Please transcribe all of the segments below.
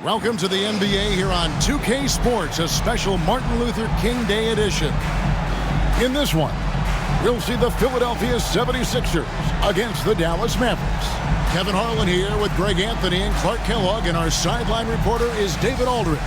Welcome to the NBA here on 2K Sports, a special Martin Luther King Day edition. In this one, we'll see the Philadelphia 76ers against the Dallas Mavericks. Kevin Harlan here with Greg Anthony and Clark Kellogg, and our sideline reporter is David Aldridge.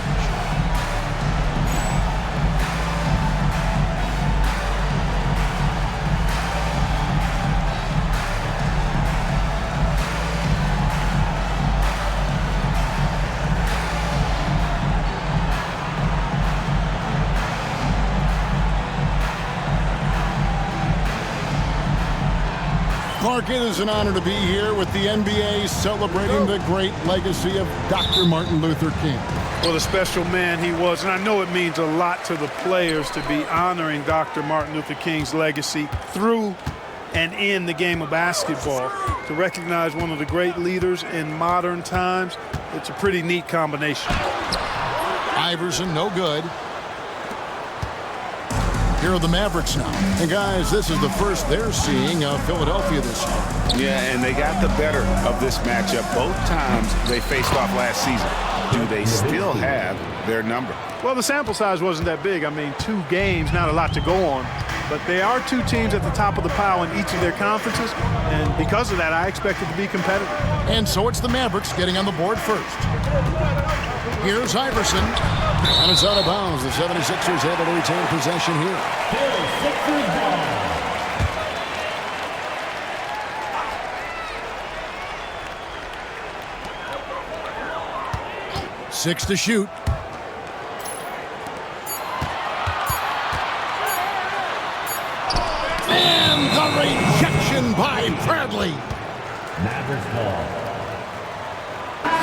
Clark, it is an honor to be here with the NBA celebrating the great legacy of Dr. Martin Luther King. What a special man he was, and I know it means a lot to the players to be honoring Dr. Martin Luther King's legacy through and in the game of basketball. To recognize one of the great leaders in modern times, it's a pretty neat combination. Iverson, no good. Here are the Mavericks now. And guys, this is the first they're seeing of Philadelphia this year. Yeah, and they got the better of this matchup both times they faced off last season. Do they still have their number? Well, the sample size wasn't that big. I mean, 2 games, not a lot to go on. But they are 2 teams at the top of the pile in each of their conferences. And because of that, I expect it to be competitive. And so it's the Mavericks getting on the board first. Here's Iverson. And it's out of bounds. The 76ers able to retain possession here. 6 to shoot. And the rejection by Bradley. Mavericks ball.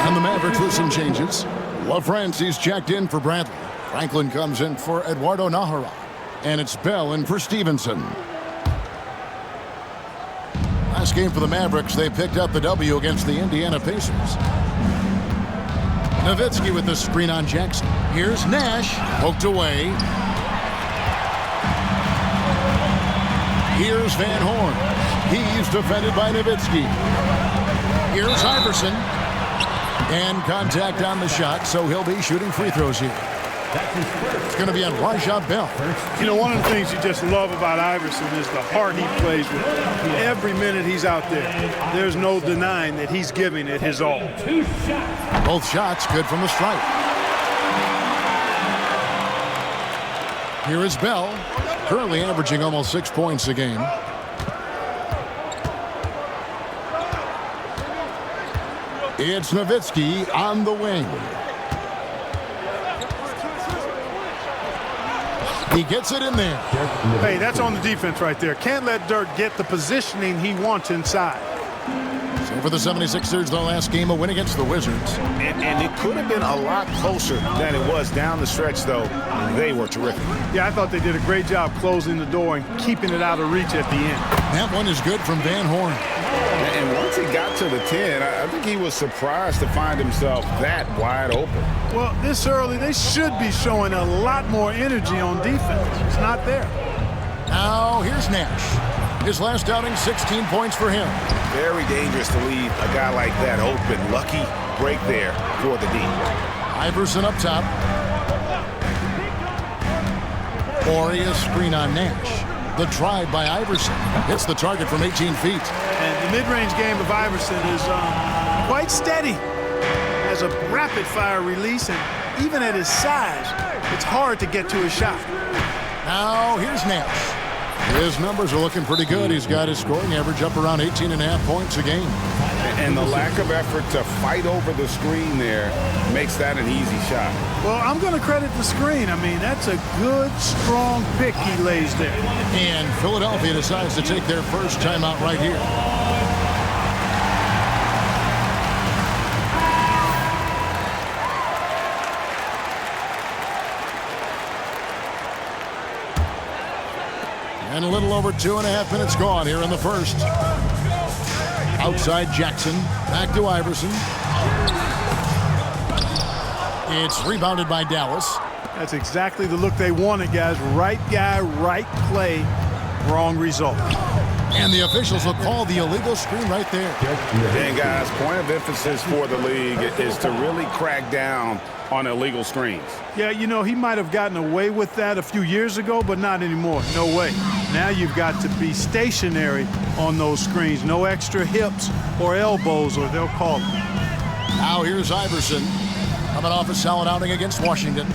And the Mavericks with some changes. LaFrancie's checked in for Bradley. Franklin comes in for Eduardo Nahara. And it's Bell in for Stevenson. Last game for the Mavericks, they picked up the W against the Indiana Pacers. Nowitzki with the screen on Jackson. Here's Nash, poked away. Here's Van Horn. He's defended by Nowitzki. Here's Iverson. And contact on the shot, so he'll be shooting free throws here. It's going to be on Raja Bell. You know, one of the things you just love about Iverson is the heart he plays with. Every minute he's out there, there's no denying that he's giving it his all. Both shots good from the stripe. Here is Bell, currently averaging almost 6 points a game. It's Nowitzki on the wing. He gets it in there. Hey, that's on the defense right there. Can't let Dirk get the positioning he wants inside. So for the 76ers, their last game, a win against the Wizards. And it could have been a lot closer than it was down the stretch, though. They were terrific. Yeah, I thought they did a great job closing the door and keeping it out of reach at the end. That one is good from Van Horn. And once he got to the 10, I think he was surprised to find himself that wide open. Well, this early, they should be showing a lot more energy on defense. It's not there. Now, here's Nash. His last outing, 16 points for him. Very dangerous to leave a guy like that open. Lucky break there for the D. Iverson up top. Oria's screen on Nash. The drive by Iverson hits the target from 18 feet. And the mid-range game of Iverson is quite steady. Has a rapid-fire release, and even at his size, it's hard to get to his shot. Now, here's Nash. His numbers are looking pretty good. He's got his scoring average up around 18.5 points a game. And the lack of effort to fight over the screen there makes that an easy shot. Well, I'm going to credit the screen. I mean, that's a good, strong pick he lays there. And Philadelphia decides to take their first timeout right here. And a little over 2.5 minutes gone here in the first. Outside Jackson, back to Iverson. It's rebounded by Dallas. That's exactly the look they wanted, guys. Right guy, right play, wrong result. And the officials will call the illegal screen right there. And guys, point of emphasis for the league is to really crack down on illegal screens. Yeah, you know, he might have gotten away with that a few years ago, but not anymore. No way. Now you've got to be stationary on those screens. No extra hips or elbows, or they'll call it. Now here's Iverson coming off a solid outing against Washington.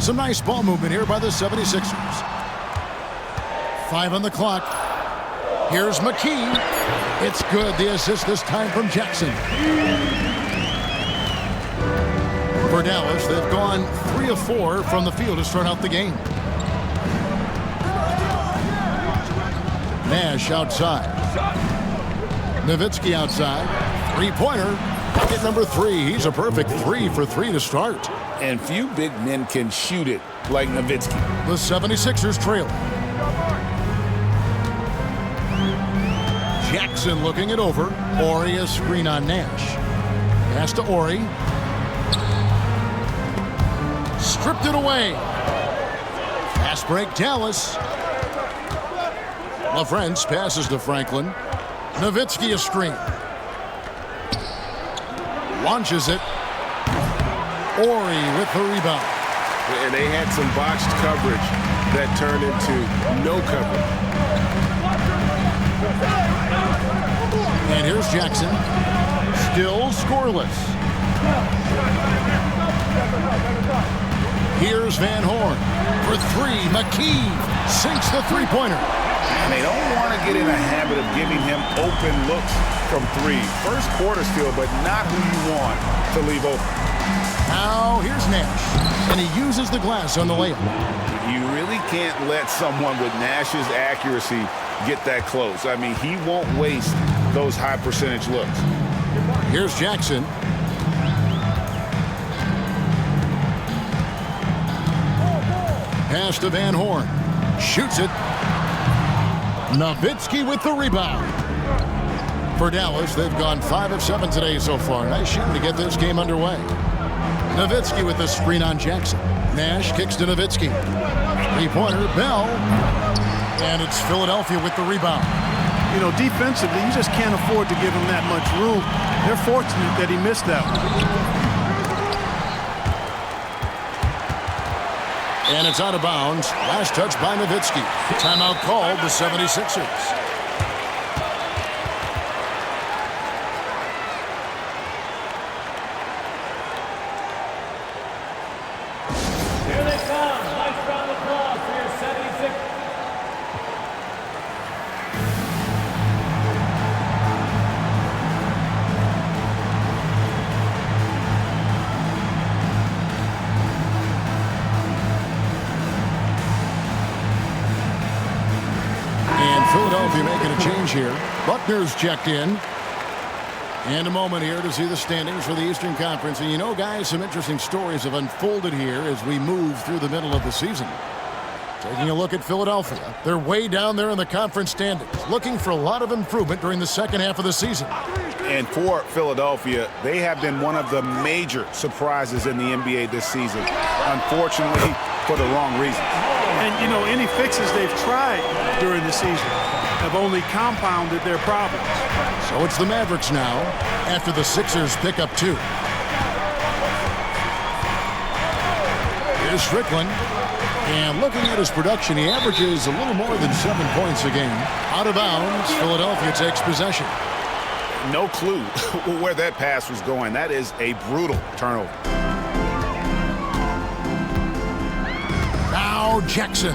Some nice ball movement here by the 76ers. 5 on the clock. Here's McKee. It's good. The assist this time from Jackson. For Dallas, they've gone 3 of 4 from the field to start out the game. Nash outside. Nowitzki outside. Three-pointer. Bucket number 3. He's a perfect 3 for 3 to start. And few big men can shoot it like Nowitzki. The 76ers trail. Jackson looking it over. Ori a screen on Nash. Pass to Ori. Stripped it away. Fast break Dallas. LaFrance passes to Franklin. Nowitzki a screen. Launches it. Ori with the rebound. And they had some botched coverage that turned into no coverage. And here's Jackson. Still scoreless. Here's Van Horn. For 3, McKee sinks the three-pointer. And they don't want to get in a habit of giving him open looks from 3. First quarter still, but not who you want to leave open. Now here's Nash. And he uses the glass on the layup. You really can't let someone with Nash's accuracy get that close. I mean, he won't waste those high percentage looks. Here's Jackson. Pass to Van Horn. Shoots it. Nowitzki with the rebound. For Dallas, they've gone 5 of 7 today so far. Nice shooting to get this game underway. Nowitzki with the screen on Jackson. Nash kicks to Nowitzki. Three-pointer, Bell. And it's Philadelphia with the rebound. You know, defensively, you just can't afford to give him that much room. They're fortunate that he missed that one. And it's out of bounds. Last touch by Nowitzki. Timeout called the 76ers. Here they come. Nice round of applause for your 76ers. Philadelphia making a change here. Buckner's checked in. And a moment here to see the standings for the Eastern Conference. And you know, guys, some interesting stories have unfolded here as we move through the middle of the season. Taking a look at Philadelphia. They're way down there in the conference standings, looking for a lot of improvement during the second half of the season. And for Philadelphia, they have been one of the major surprises in the NBA this season. Unfortunately, for the wrong reasons. And, you know, any fixes they've tried during the season have only compounded their problems. So it's the Mavericks now after the Sixers pick up 2. Here's Strickland. And looking at his production, he averages a little more than 7 points a game. Out of bounds, Philadelphia takes possession. No clue where that pass was going. That is a brutal turnover. Now Jackson.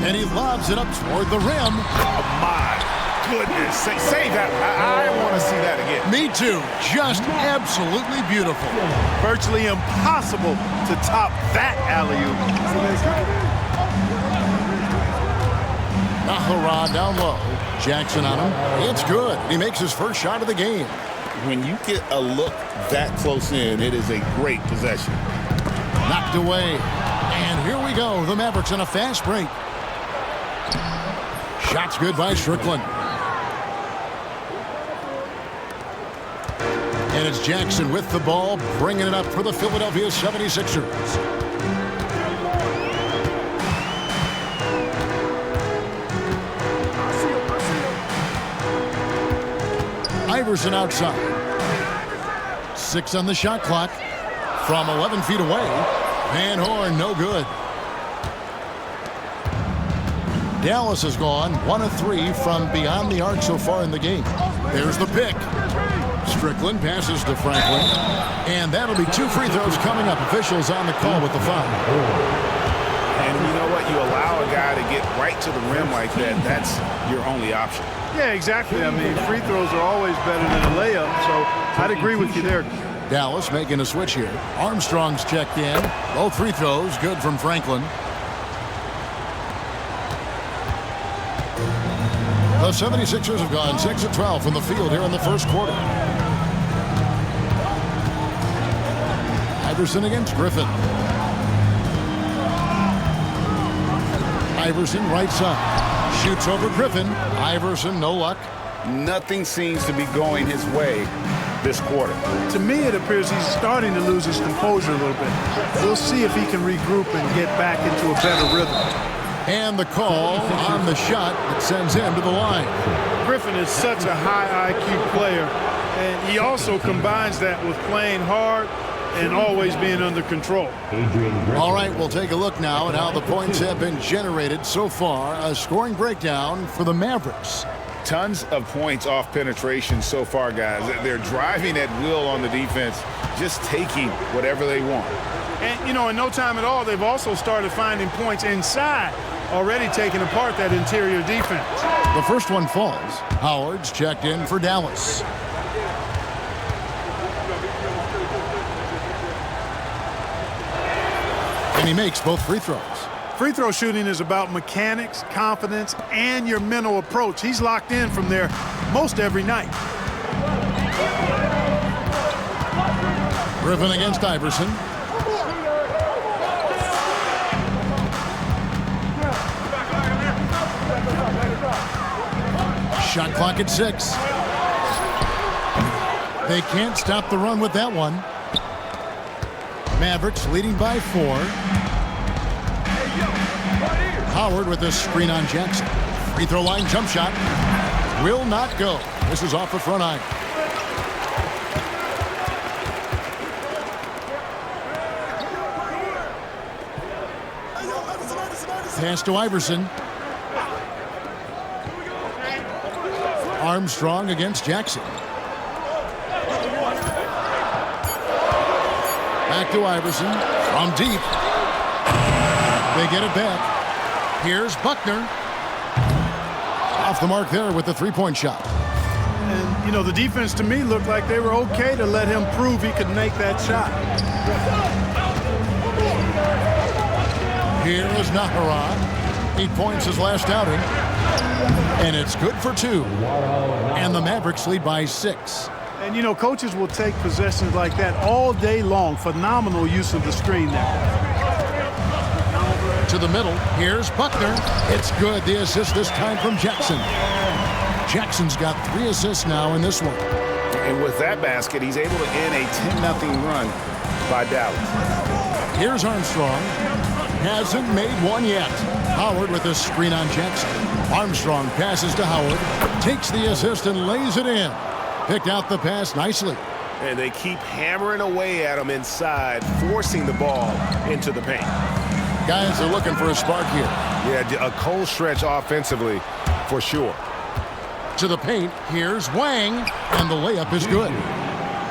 And he lobs it up toward the rim. Oh, my goodness. Save that. I want to see that again. Me too. Just absolutely beautiful. Virtually impossible to top that alley-oop. Nahara down low. Jackson on him. It's good. He makes his first shot of the game. When you get a look that close in, it is a great possession. Knocked away. And here we go. The Mavericks on a fast break. Shots good by Strickland. And it's Jackson with the ball, bringing it up for the Philadelphia 76ers. Iverson outside. 6 on the shot clock. From 11 feet away. Van Horn, no good. Dallas has gone 1 of 3 from beyond the arc so far in the game. There's the pick. Strickland passes to Franklin. And that'll be 2 free throws coming up. Officials on the call with the foul. And you know what? You allow a guy to get right to the rim like that. That's your only option. Yeah, exactly. I mean, free throws are always better than a layup, so I'd agree with you there. Dallas making a switch here. Armstrong's checked in. Both free throws good from Franklin. The 76ers have gone 6 of 12 from the field here in the first quarter. Iverson against Griffin. Iverson right side. Shoots over Griffin. Iverson, no luck. Nothing seems to be going his way this quarter. To me, it appears he's starting to lose his composure a little bit. We'll see if he can regroup and get back into a better rhythm. And the call on the shot that sends him to the line. Griffin is such a high IQ player, and he also combines that with playing hard and always being under control. All right, we'll take a look now at how the points have been generated so far. A scoring breakdown for the Mavericks. Tons of points off penetration so far, guys. They're driving at will on the defense, just taking whatever they want. And, you know, in no time at all, they've also started finding points inside, already taking apart that interior defense. The first one falls. Howard's checked in for Dallas. And he makes both free throws. Free throw shooting is about mechanics, confidence, and your mental approach. He's locked in from there most every night. Griffin against Iverson. Shot clock at 6. They can't stop the run with that one. Mavericks leading by 4. Howard with a screen on Jackson. Free throw line jump shot. Will not go. This is off the front iron. Pass to Iverson. Armstrong against Jackson. Back to Iverson from deep. They get it back. Here's Buckner. Off the mark there with the three-point shot. And, you know, the defense to me looked like they were okay to let him prove he could make that shot. Here is Naharan. 8 points his last outing. And it's good for 2. And the Mavericks lead by 6. And, you know, coaches will take possessions like that all day long. Phenomenal use of the screen there. To the middle. Here's Buckner. It's good. The assist this time from Jackson. Jackson's got 3 assists now in this one. And with that basket, he's able to end a 10-0 run by Dallas. Here's Armstrong. Hasn't made one yet. Howard with a screen on Jackson. Armstrong passes to Howard. Takes the assist and lays it in. Picked out the pass nicely. And they keep hammering away at him inside, forcing the ball into the paint. Guys are looking for a spark here. Yeah, a cold stretch offensively for sure. To the paint, here's Wang, and the layup is good.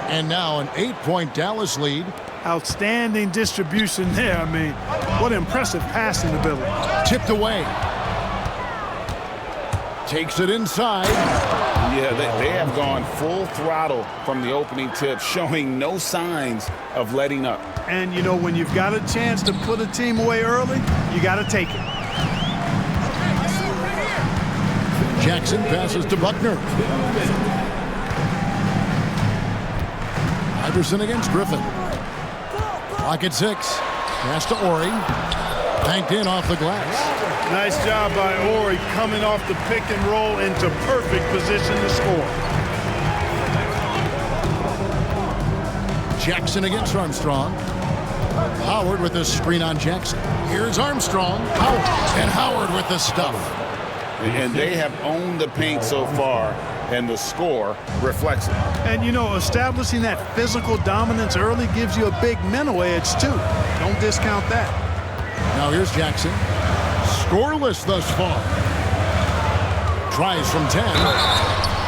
And now an 8-point Dallas lead. Outstanding distribution there. I mean, what impressive passing ability. Tipped away. Takes it inside. Yeah, they have gone full throttle from the opening tip, showing no signs of letting up. And, you know, when you've got a chance to put a team away early, you got to take it. Jackson passes to Buckner. Iverson against Griffin. Clock at 6. Pass to Ori. Banked in off the glass. Nice job by Ori coming off the pick and roll into perfect position to score. Jackson against Armstrong. Howard with a screen on Jackson. Here's Armstrong. Howard. And Howard with the stuff. And they have owned the paint so far. and the score reflects it. And, you know, establishing that physical dominance early gives you a big mental edge, too. Don't discount that. Now here's Jackson. Scoreless thus far. Tries from 10.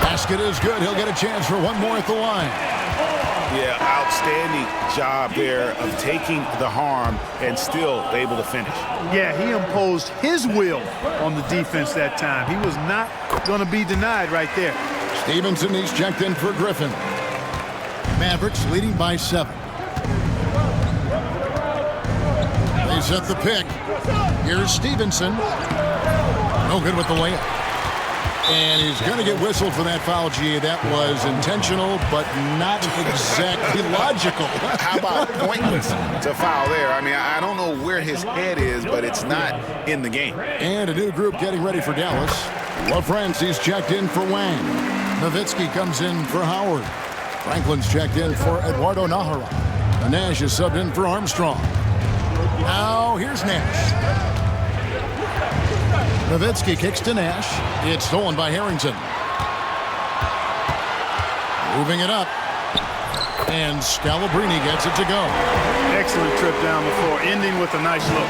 Basket is good. He'll get a chance for one more at the line. Yeah, outstanding job there of taking the harm and still able to finish. Yeah, he imposed his will on the defense that time. He was not going to be denied right there. Stevenson, he's checked in for Griffin. Mavericks leading by 7. They set the pick. Here's Stevenson. No good with the layup. And he's going to get whistled for that foul, G. That was intentional, but not exactly logical. How about pointless to foul there? I mean, I don't know where his head is, but it's not in the game. And a new group getting ready for Dallas. LaFrance, he's checked in for Wang. Nowitzki comes in for Howard. Franklin's checked in for Eduardo Nahara. Nash is subbed in for Armstrong. Now here's Nash. Nowitzki kicks to Nash. It's stolen by Harrington. Moving it up. And Scalabrine gets it to go. Excellent trip down the floor, ending with a nice look.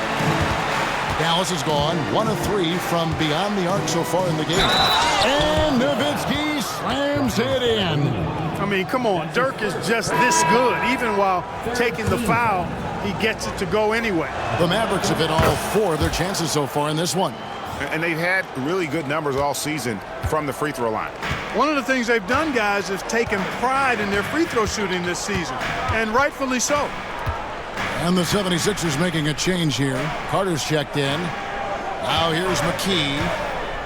Dallas has gone 1 of 3 from beyond the arc so far in the game. And Nowitzki slams it in. I mean, come on. Dirk is just this good. Even while taking the foul, he gets it to go anyway. The Mavericks have hit all 4 of their chances so far in this one. And they've had really good numbers all season from the free throw line. One of the things they've done, guys, is taken pride in their free throw shooting this season, and rightfully so. And the 76ers making a change here. Carter's checked in. Now here's McKee.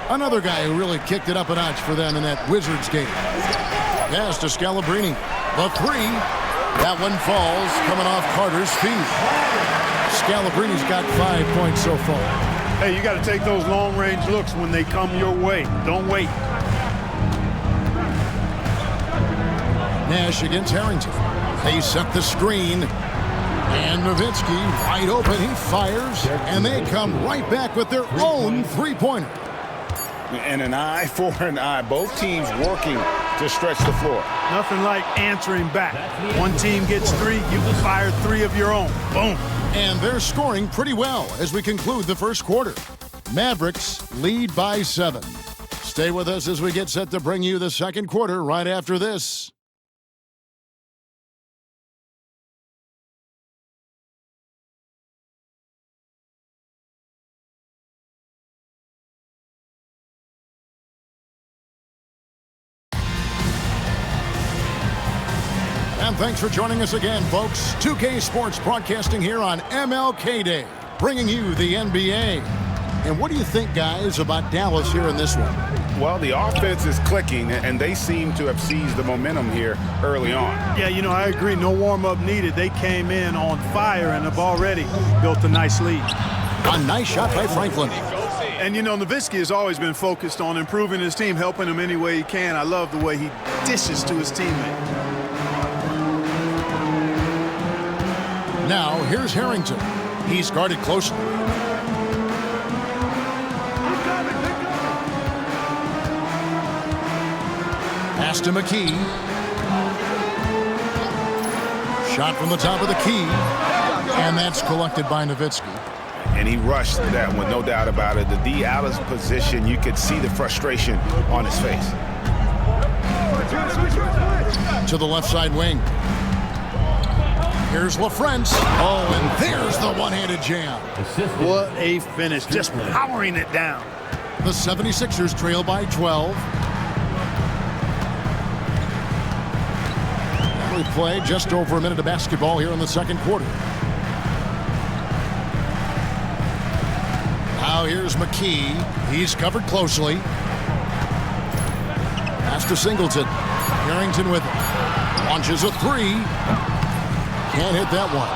Another guy who really kicked it up a notch for them in that Wizards game. Pass to Scalabrine. The 3. That one falls, coming off Carter's feet. Scalabrine's got 5 points so far. Hey, you got to take those long-range looks when they come your way. Don't wait. Nash against Harrington. They set the screen. And Nowitzki wide open. He fires. And they come right back with their own three-pointer. And an eye for an eye. Both teams working to stretch the floor. Nothing like answering back. One team gets 3, you can fire 3 of your own. Boom. And they're scoring pretty well as we conclude the first quarter. Mavericks lead by 7. Stay with us as we get set to bring you the second quarter right after this. And thanks for joining us again, folks. 2K Sports broadcasting here on MLK Day, bringing you the NBA. And what do you think, guys, about Dallas here in this one? Well, the offense is clicking, and they seem to have seized the momentum here early on. Yeah, you know, I agree. No warm-up needed. They came in on fire and have already built a nice lead. A nice shot by Franklin. And, you know, Nowitzki has always been focused on improving his team, helping him any way he can. I love the way he dishes to his teammate. Now, here's Harrington. He's guarded closely. Pass to McKee. Shot from the top of the key. And that's collected by Nowitzki. And he rushed that one, no doubt about it. The D out of position, you could see the frustration on his face. To the left side wing. Here's LaFrance. Oh, and there's the one-handed jam. What a finish. Just powering it down. The 76ers trail by 12. We play just over a minute of basketball here in the second quarter. Now here's McKee. He's covered closely. Pass to Singleton. Harrington with it. Launches a 3. Can't hit that one.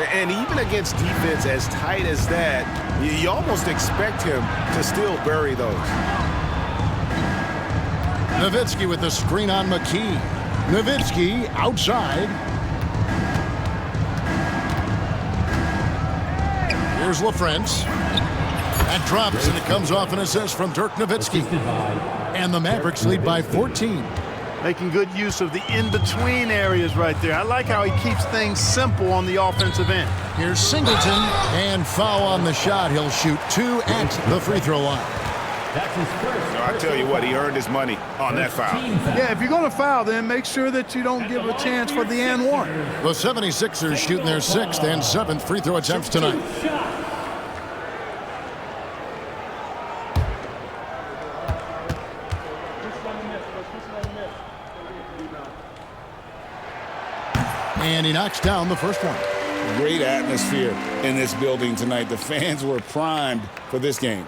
And even against defense as tight as that, you almost expect him to still bury those. Nowitzki with the screen on McKee. Nowitzki outside. Here's LaFrance. That drops, and it comes off an assist from Dirk Nowitzki. And the Mavericks lead by 14. Making good use of the in-between areas right there. I like how he keeps things simple on the offensive end. Here's Singleton, and foul on the shot. He'll shoot 2 at the free throw line. That's his first. I tell you what, he earned his money on that foul. Yeah, if you're going to foul, then make sure that you don't give a chance for the and one. The 76ers shooting their 6th and 7th free throw attempts tonight. And he knocks down the first one. Great atmosphere in this building tonight. The fans were primed for this game.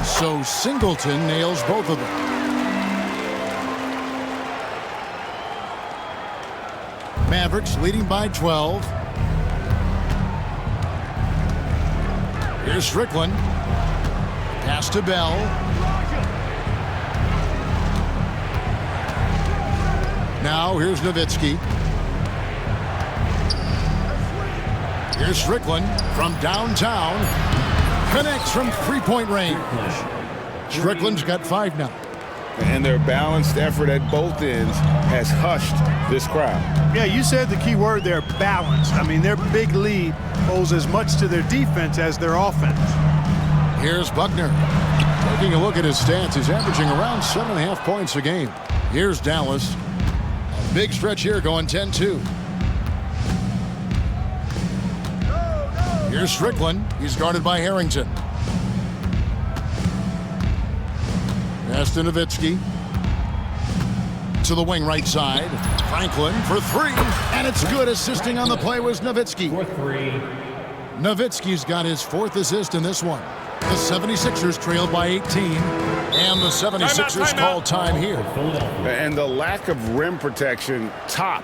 So Singleton nails both of them. Mavericks leading by 12. Here's Strickland. Pass to Bell. Now here's Nowitzki. Here's Strickland from downtown. Connects from three-point range. Strickland's got 5 now. And their balanced effort at both ends has hushed this crowd. Yeah, you said the key word there, balance. I mean, their big lead owes as much to their defense as their offense. Here's Buckner. Taking a look at his stats, he's averaging around 7.5 points a game. Here's Dallas. A big stretch here going 10-2. Here's Strickland. He's guarded by Harrington. Pass to Nowitzki. To the wing right side. Franklin for 3. And it's good. Assisting on the play was Nowitzki. For 3. Nowitzki's got his 4th assist in this one. The 76ers trailed by 18. And the 76ers call time here. And the lack of rim protection, top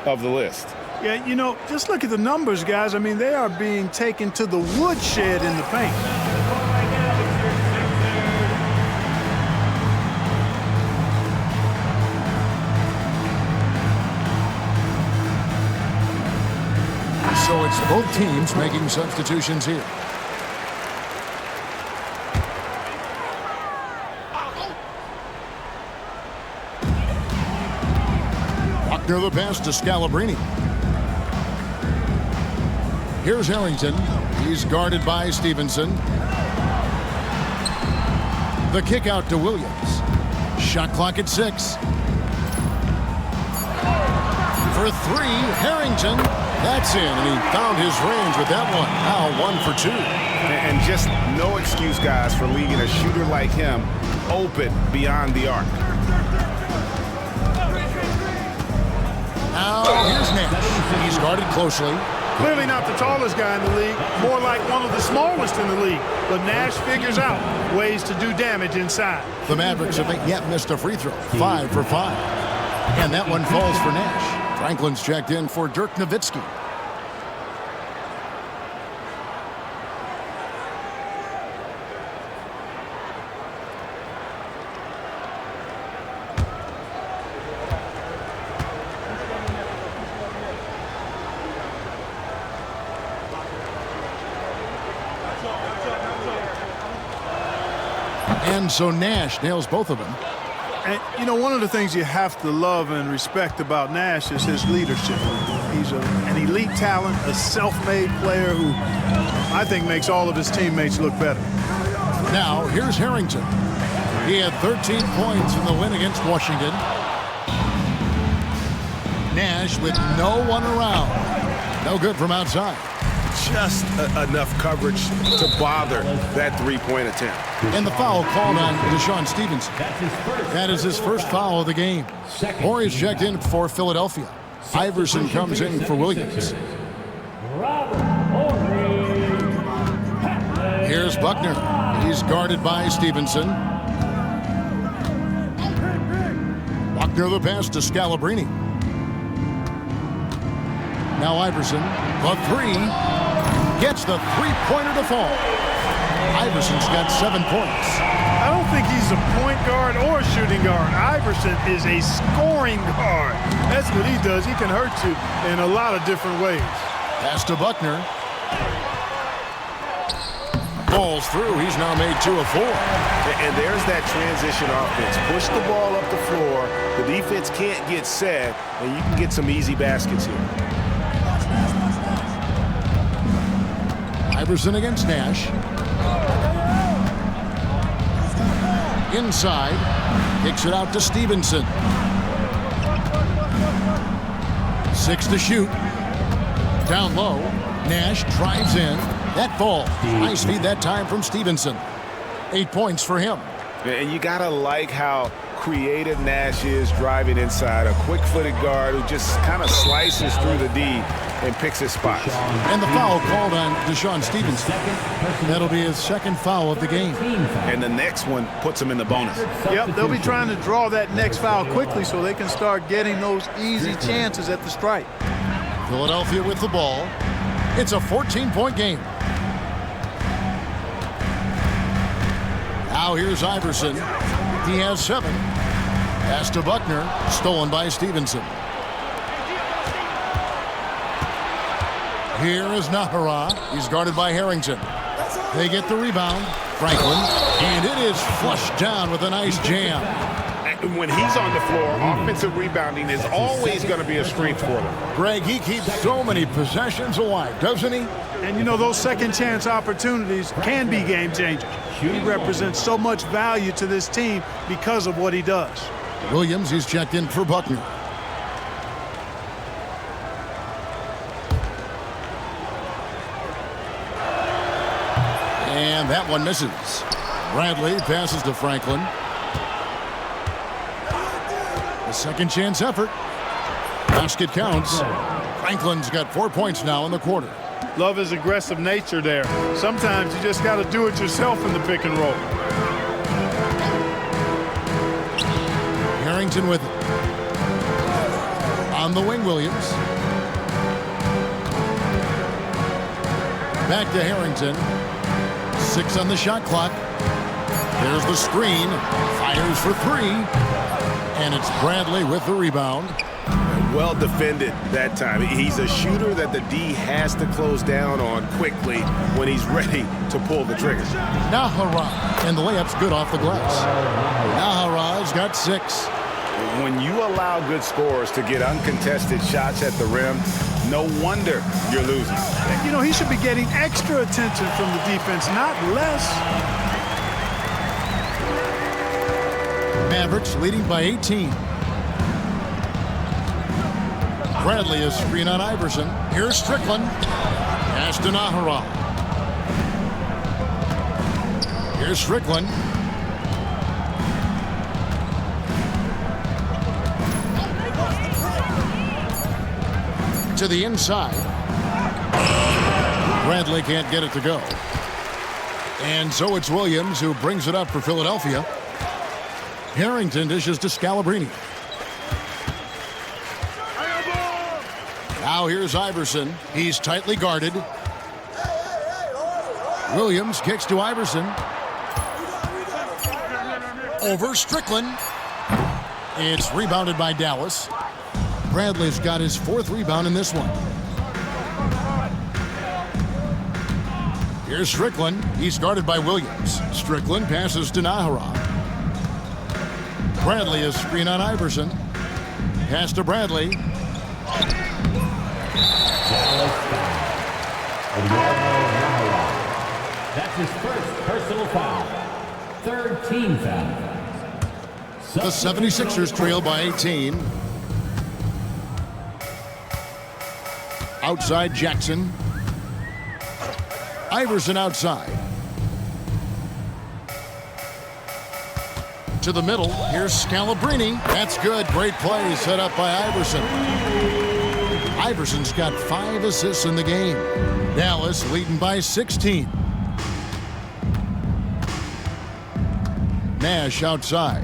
of the list. Yeah, you know, just look at the numbers, guys. I mean, they are being taken to the woodshed in the paint. So it's both teams making substitutions here. Buckner the pass to Scalabrine. Here's Harrington. He's guarded by Stevenson. The kick out to Williams. Shot clock at 6. For 3, Harrington. That's in, and he found his range with that one. Now 1 for 2. And just no excuse, guys, for leaving a shooter like him open beyond the arc. Now here's Nash. He's guarded closely. Clearly not the tallest guy in the league, more like one of the smallest in the league. But Nash figures out ways to do damage inside. The Mavericks haven't yet missed a free throw. 5 for 5. And that one falls for Nash. Franklin's checked in for Dirk Nowitzki. And so Nash nails both of them. And, you know, one of the things you have to love and respect about Nash is his leadership. He's an elite talent, a self-made player who I think makes all of his teammates look better. Now, here's Harrington. He had 13 points in the win against Washington. Nash with no one around. No good from outside. Just enough coverage to bother that three-point attempt. And the foul called on Deshaun Stevenson. That is his first foul of the game. Horry's checked in for Philadelphia. Iverson comes in for Williams. Here's Buckner. He's guarded by Stevenson. Buckner the pass to Scalabrine. Now Iverson, the 3. Gets the three-pointer to fall. Iverson's got 7 points. I don't think he's a point guard or a shooting guard. Iverson is a scoring guard. That's what he does. He can hurt you in a lot of different ways. Pass to Buckner. Balls through. He's now made 2 of 4. And there's that transition offense. Push the ball up the floor. The defense can't get set, and you can get some easy baskets here. Iverson against Nash. Inside. Kicks it out to Stevenson. 6 to shoot. Down low. Nash drives in. That ball. Nice feed that time from Stevenson. 8 points for him. And you got to like how creative Nash is driving inside. A quick-footed guard who just kind of slices through the D and picks his spots. And the foul called on Deshaun Stevenson. That'll be his second foul of the game. And the next one puts him in the bonus. Yep, they'll be trying to draw that next foul quickly so they can start getting those easy chances at the stripe. Philadelphia with the ball. It's a 14-point game. Now here's Iverson. He has 7. Pass to Buckner. Stolen by Stevenson. Here is Nahara. He's guarded by Harrington. They get the rebound. Franklin. And it is flushed down with a nice jam. When he's on the floor, offensive rebounding is always going to be a strength for them. Greg, he keeps so many possessions alive, doesn't he? And you know, those second chance opportunities can be game changers. He represents so much value to this team because of what he does. Williams, he's checked in for Buckner. And that one misses. Bradley passes to Franklin. A second chance effort. Basket counts. Franklin's got 4 points now in the quarter. Love his aggressive nature there. Sometimes you just got to do it yourself in the pick and roll. Harrington with it. On the wing, Williams. Back to Harrington. 6 on the shot clock. There's the screen. Fires for 3. And it's Bradley with the rebound. Well defended that time. He's a shooter that the D has to close down on quickly when he's ready to pull the trigger. Nahara. And the layup's good off the glass. Nahara's got 6. When you allow good scorers to get uncontested shots at the rim, no wonder you're losing. You know, he should be getting extra attention from the defense, not less. Mavericks leading by 18. Bradley is screen on Iverson. Here's Strickland. Pass to Nahara. Here's Strickland. To the inside. Bradley can't get it to go. And so it's Williams who brings it up for Philadelphia. Harrington dishes to Scalabrine. Now here's Iverson. He's tightly guarded. Williams kicks to Iverson. Over Strickland. It's rebounded by Dallas. Bradley's got his 4th rebound in this one. Here's Strickland. He's guarded by Williams. Strickland passes to Nahara. Bradley is screen on Iverson. Pass to Bradley. That's his first personal foul. 3rd team foul. The 76ers trail by 18. Outside Jackson. Iverson outside. To the middle. Here's Scalabrine. That's good. Great play set up by Iverson. Iverson's got 5 assists in the game. Dallas leading by 16. Nash outside.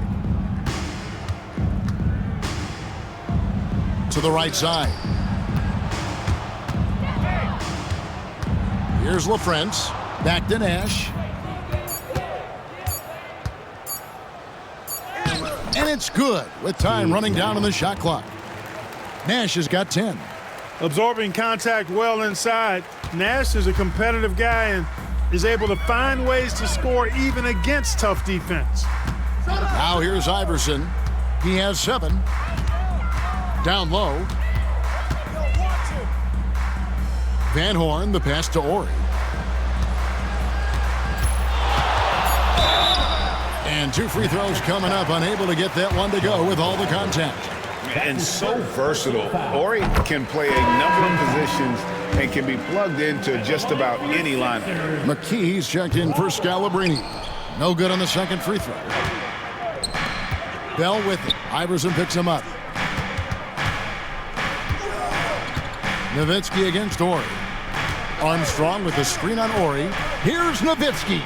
To the right side. Here's LaFrance. Back to Nash. It's good with time running down on the shot clock. Nash has got 10. Absorbing contact well inside. Nash is a competitive guy and is able to find ways to score even against tough defense. Now here's Iverson. He has 7. Down low. Van Horn, the pass to Ori. And 2 free throws coming up, unable to get that one to go with all the contact. And so versatile. Ori can play a number of positions and can be plugged into just about any lineup. McKee's checked in for Scalabrini. No good on the second free throw. Bell with it. Iverson picks him up. Nowitzki against Ori. Armstrong with the screen on Ori. Here's Nowitzki.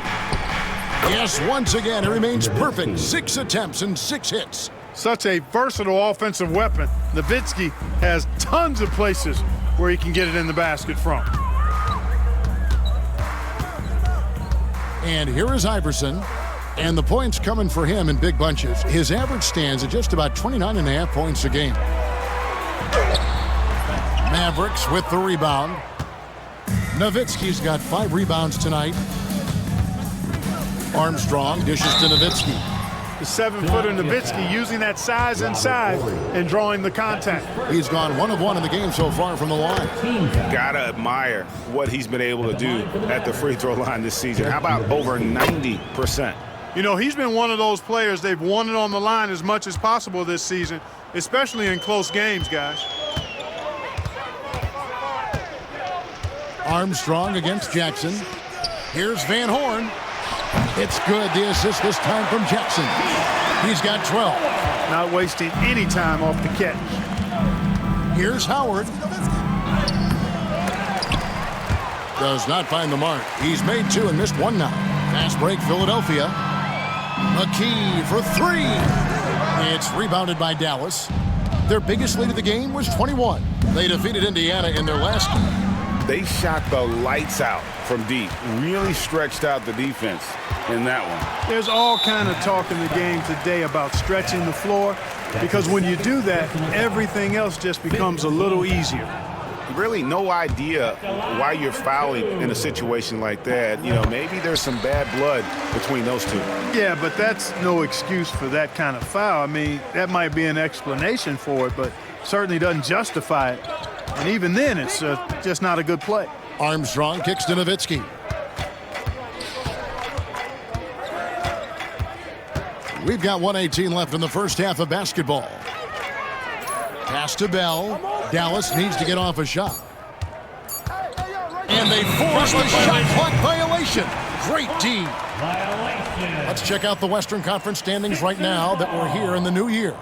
Yes, once again, it remains perfect. 6 attempts and 6 hits. Such a versatile offensive weapon. Nowitzki has tons of places where he can get it in the basket from. And here is Iverson. And the points coming for him in big bunches. His average stands at just about 29.5 points a game. Mavericks with the rebound. Nowitzki's got 5 rebounds tonight. Armstrong dishes to Nowitzki. The 7-footer Nowitzki using that size inside and drawing the contact. He's gone 1 of 1 in the game so far from the line. Gotta admire what he's been able to do at the free throw line this season. How about over 90%? You know, he's been one of those players, they've won it on the line as much as possible this season, especially in close games, guys. Armstrong against Jackson. Here's Van Horn. It's good. The assist this time from Jackson. He's got 12. Not wasting any time off the catch. Here's Howard. Does not find the mark. He's made 2 and missed 1 now. Fast break, Philadelphia. McKee for 3. It's rebounded by Dallas. Their biggest lead of the game was 21. They defeated Indiana in their last game. They shot the lights out from deep. Really stretched out the defense in that one. There's all kind of talk in the game today about stretching the floor, because when you do that, everything else just becomes a little easier. Really no idea why you're fouling in a situation like that. You know, maybe there's some bad blood between those two. Yeah, but that's no excuse for that kind of foul. I mean, that might be an explanation for it, but certainly doesn't justify it. And even then, it's just not a good play. Armstrong kicks to Nowitzki. We've got 1:18 left in the first half of basketball. Pass to Bell. Dallas needs to get off a shot. And they force the shot clock violation. Great D. Let's check out the Western Conference standings right now that we're here in the new year.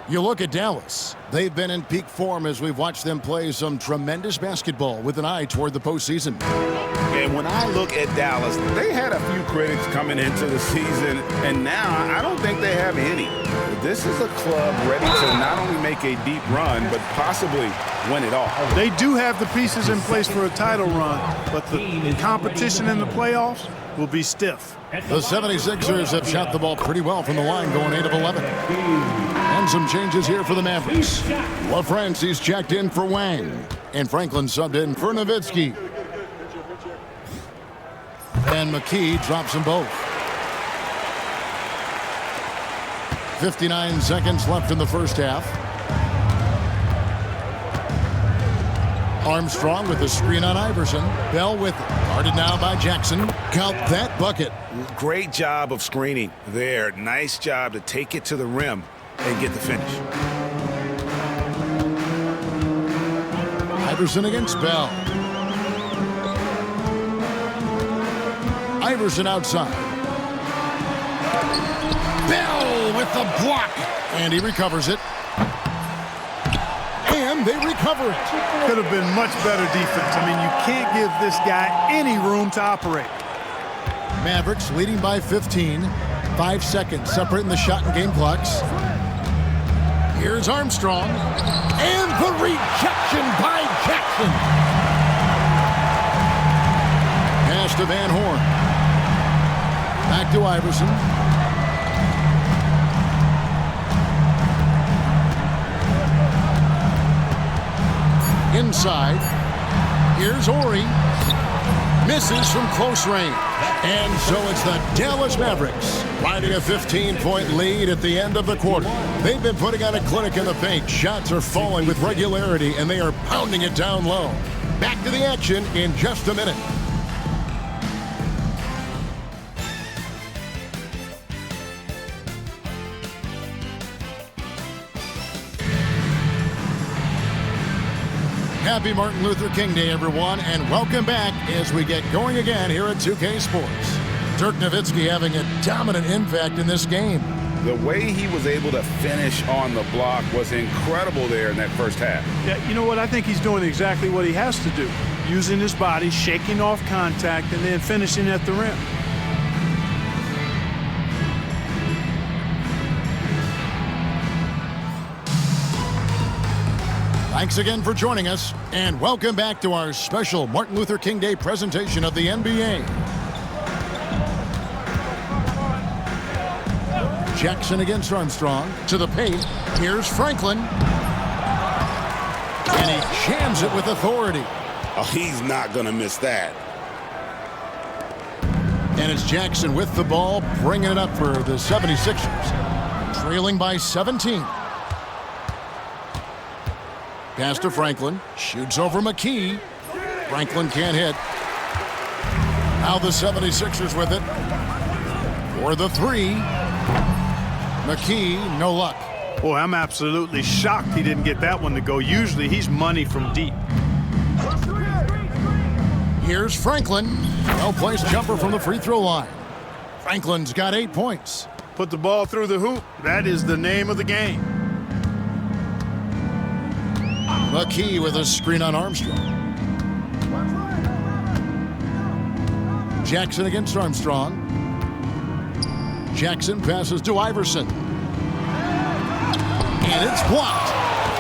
You look at Dallas. They've been in peak form as we've watched them play some tremendous basketball with an eye toward the postseason. And when I look at Dallas, they had a few critics coming into the season, and now I don't think they have any. This is a club ready to not only make a deep run, but possibly win it all. They do have the pieces in place for a title run, but the competition in the playoffs will be stiff. The 76ers have shot the ball pretty well from the line, going 8 of 11. And some changes here for the Mavericks. LaFrancie's checked in for Wang, and Franklin subbed in for Nowitzki. And McKee drops them both. 59 seconds left in the first half. Armstrong with the screen on Iverson. Bell with it. Guarded now by Jackson. Count that bucket. Great job of screening there. Nice job to take it to the rim and get the finish. Iverson against Bell. Iverson outside. Bell with the block. And he recovers it. And they recover it. Could have been much better defense. I mean, you can't give this guy any room to operate. Mavericks leading by 15. 5 seconds separating the shot and game clocks. Here's Armstrong. And the rejection by Jackson. Pass to Van Horn. Back to Iverson. Inside. Here's Ori. Misses from close range. And so it's the Dallas Mavericks riding a 15-point lead at the end of the quarter. They've been putting on a clinic in the paint. Shots are falling with regularity, and they are pounding it down low. Back to the action in just a minute. Happy Martin Luther King Day, everyone, and welcome back as we get going again here at 2K Sports. Dirk Nowitzki having a dominant impact in this game. The way he was able to finish on the block was incredible there in that first half. Yeah, you know what? I think he's doing exactly what he has to do. Using his body, shaking off contact, and then finishing at the rim. Thanks again for joining us, and welcome back to our special Martin Luther King Day presentation of the NBA. Jackson against Armstrong. To the paint. Here's Franklin. And he jams it with authority. Oh, he's not going to miss that. And it's Jackson with the ball, bringing it up for the 76ers. Trailing by 17. Pass to Franklin. Shoots over McKee. Franklin can't hit. Now the 76ers with it. For the three. McKee, no luck. Boy, I'm absolutely shocked he didn't get that one to go. Usually he's money from deep. Here's Franklin. Well-placed jumper from the free throw line. Franklin's got 8 points. Put the ball through the hoop. That is the name of the game. McKee with a screen on Armstrong. Jackson against Armstrong. Jackson passes to Iverson. And it's blocked.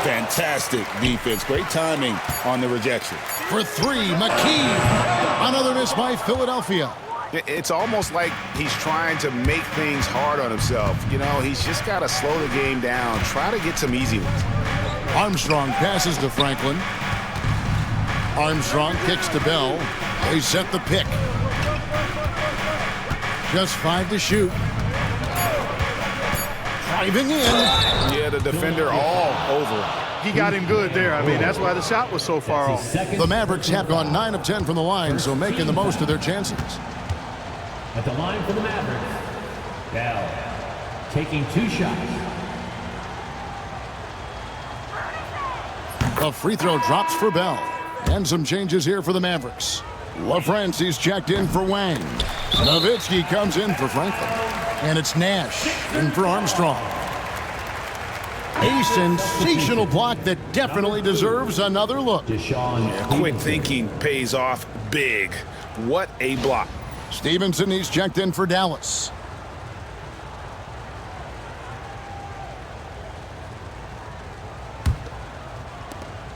Fantastic defense. Great timing on the rejection. For three, McKee. Another miss by Philadelphia. It's almost like he's trying to make things hard on himself. You know, he's just got to slow the game down. Try to get some easy ones. Armstrong passes to Franklin. Armstrong kicks to Bell. They set the pick. Just 5 to shoot. Driving in. Yeah, the defender all over. He got him good there. I mean, that's why the shot was so far off. The Mavericks have gone 9 of 10 from the line, so making the most of their chances. At the line for the Mavericks, Bell taking 2 shots. A free throw drops for Bell. And some changes here for the Mavericks. LaFrancie's checked in for Wang. Nowitzki comes in for Franklin. And it's Nash in for Armstrong. A sensational block that definitely deserves another look. Quick thinking pays off big. What a block. Stevenson, he's checked in for Dallas.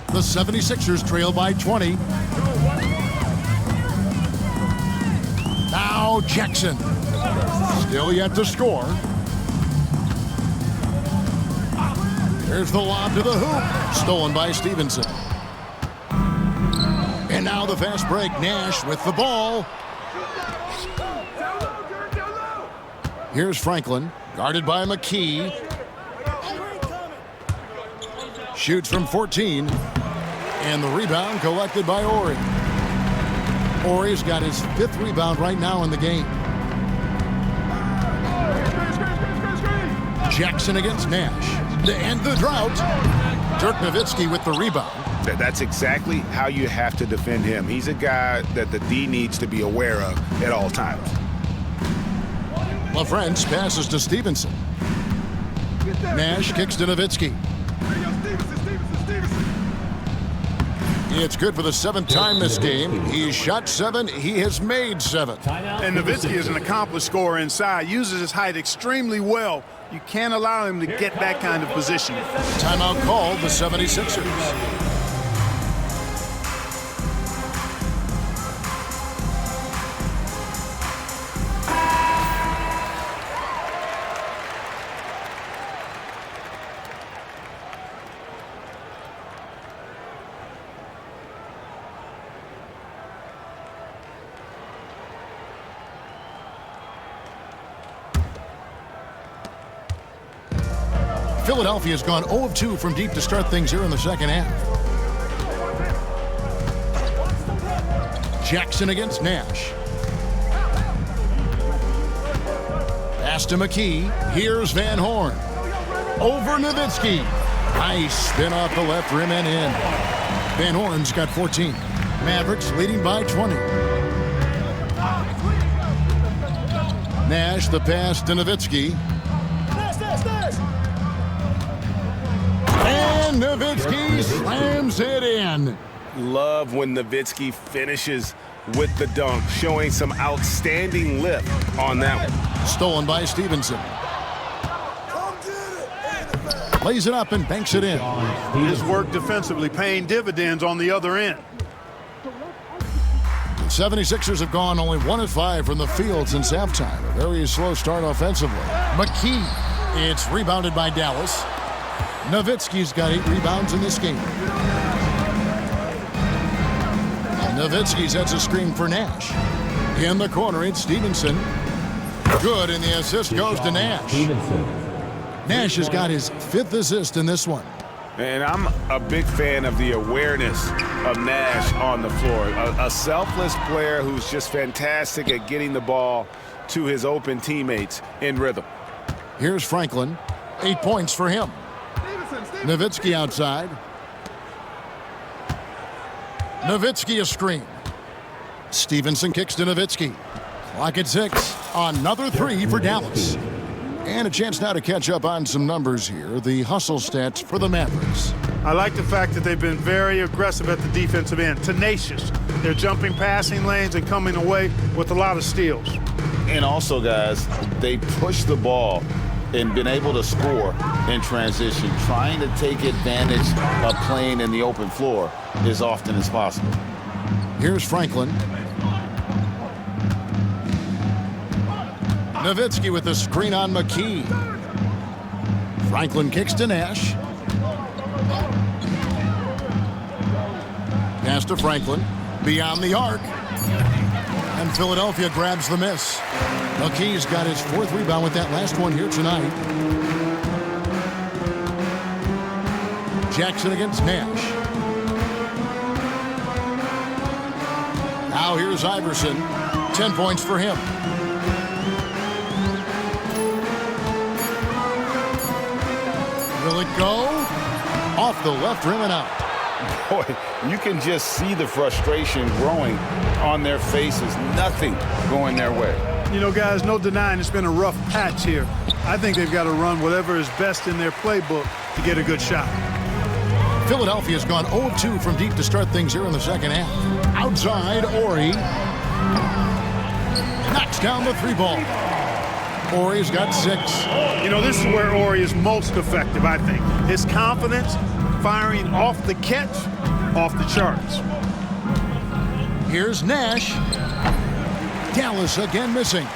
The 76ers trail by 20. Now Jackson. Still yet to score. Here's the lob to the hoop. Stolen by Stevenson. And now the fast break. Nash with the ball. Here's Franklin. Guarded by McKee. Shoots from 14. And the rebound collected by Ori. Ori's got his 5th rebound right now in the game. Jackson against Nash. To end the drought. Dirk Nowitzki with the rebound. That's exactly how you have to defend him. He's a guy that the D needs to be aware of at all times. LaFrance passes to Stevenson. Nash kicks to Nowitzki. It's good for the 7th time this game. He's shot 7. He has made 7. And Nowitzki is an accomplished scorer inside. Uses his height extremely well. You can't allow him to get that kind of position. Timeout called the 76ers. Philadelphia's gone 0 of 2 from deep to start things here in the second half. Jackson against Nash. Pass to McKee. Here's Van Horn. Over Nowitzki. Nice spin off the left rim and in. Van Horn's got 14. Mavericks leading by 20. Nash the pass to Nowitzki. And Nowitzki slams it in. Love when Nowitzki finishes with the dunk, showing some outstanding lift on that one. Stolen by Stevenson. Lays it up and banks it in. His work defensively paying dividends on the other end. The 76ers have gone only 1 of 5 from the field since halftime. A very slow start offensively. McKee. It's rebounded by Dallas. Nowitzki's got 8 rebounds in this game. Nowitzki sets a screen for Nash. In the corner, it's Stevenson. Good, and the assist goes to Nash. Nash has got his 5th assist in this one. And I'm a big fan of the awareness of Nash on the floor. A selfless player who's just fantastic at getting the ball to his open teammates in rhythm. Here's Franklin. 8 points for him. Nowitzki outside. Nowitzki a screen. Stevenson kicks to Nowitzki. Clock at 6. Another 3 for Dallas. And a chance now to catch up on some numbers here. The hustle stats for the Mavericks. I like the fact that they've been very aggressive at the defensive end. Tenacious. They're jumping passing lanes and coming away with a lot of steals. And also, guys, they push the ball and been able to score in transition, trying to take advantage of playing in the open floor as often as possible. Here's Franklin. Nowitzki with the screen on McKee. Franklin kicks to Nash. Pass to Franklin. Beyond the arc. And Philadelphia grabs the miss. McKee's got his 4th rebound with that last one here tonight. Jackson against Nash. Now here's Iverson. 10 points for him. Will it go? Off the left rim and out. Boy, you can just see the frustration growing on their faces. Nothing going their way. You know, guys, no denying it's been a rough patch here. I think they've got to run whatever is best in their playbook to get a good shot. Philadelphia's gone 0 of 2 from deep to start things here in the second half. Outside, Ori. Knocks down the 3 ball. Ori's got 6. You know, this is where Ori is most effective, I think. His confidence, firing off the catch, off the charts. Here's Nash. Dallas again missing.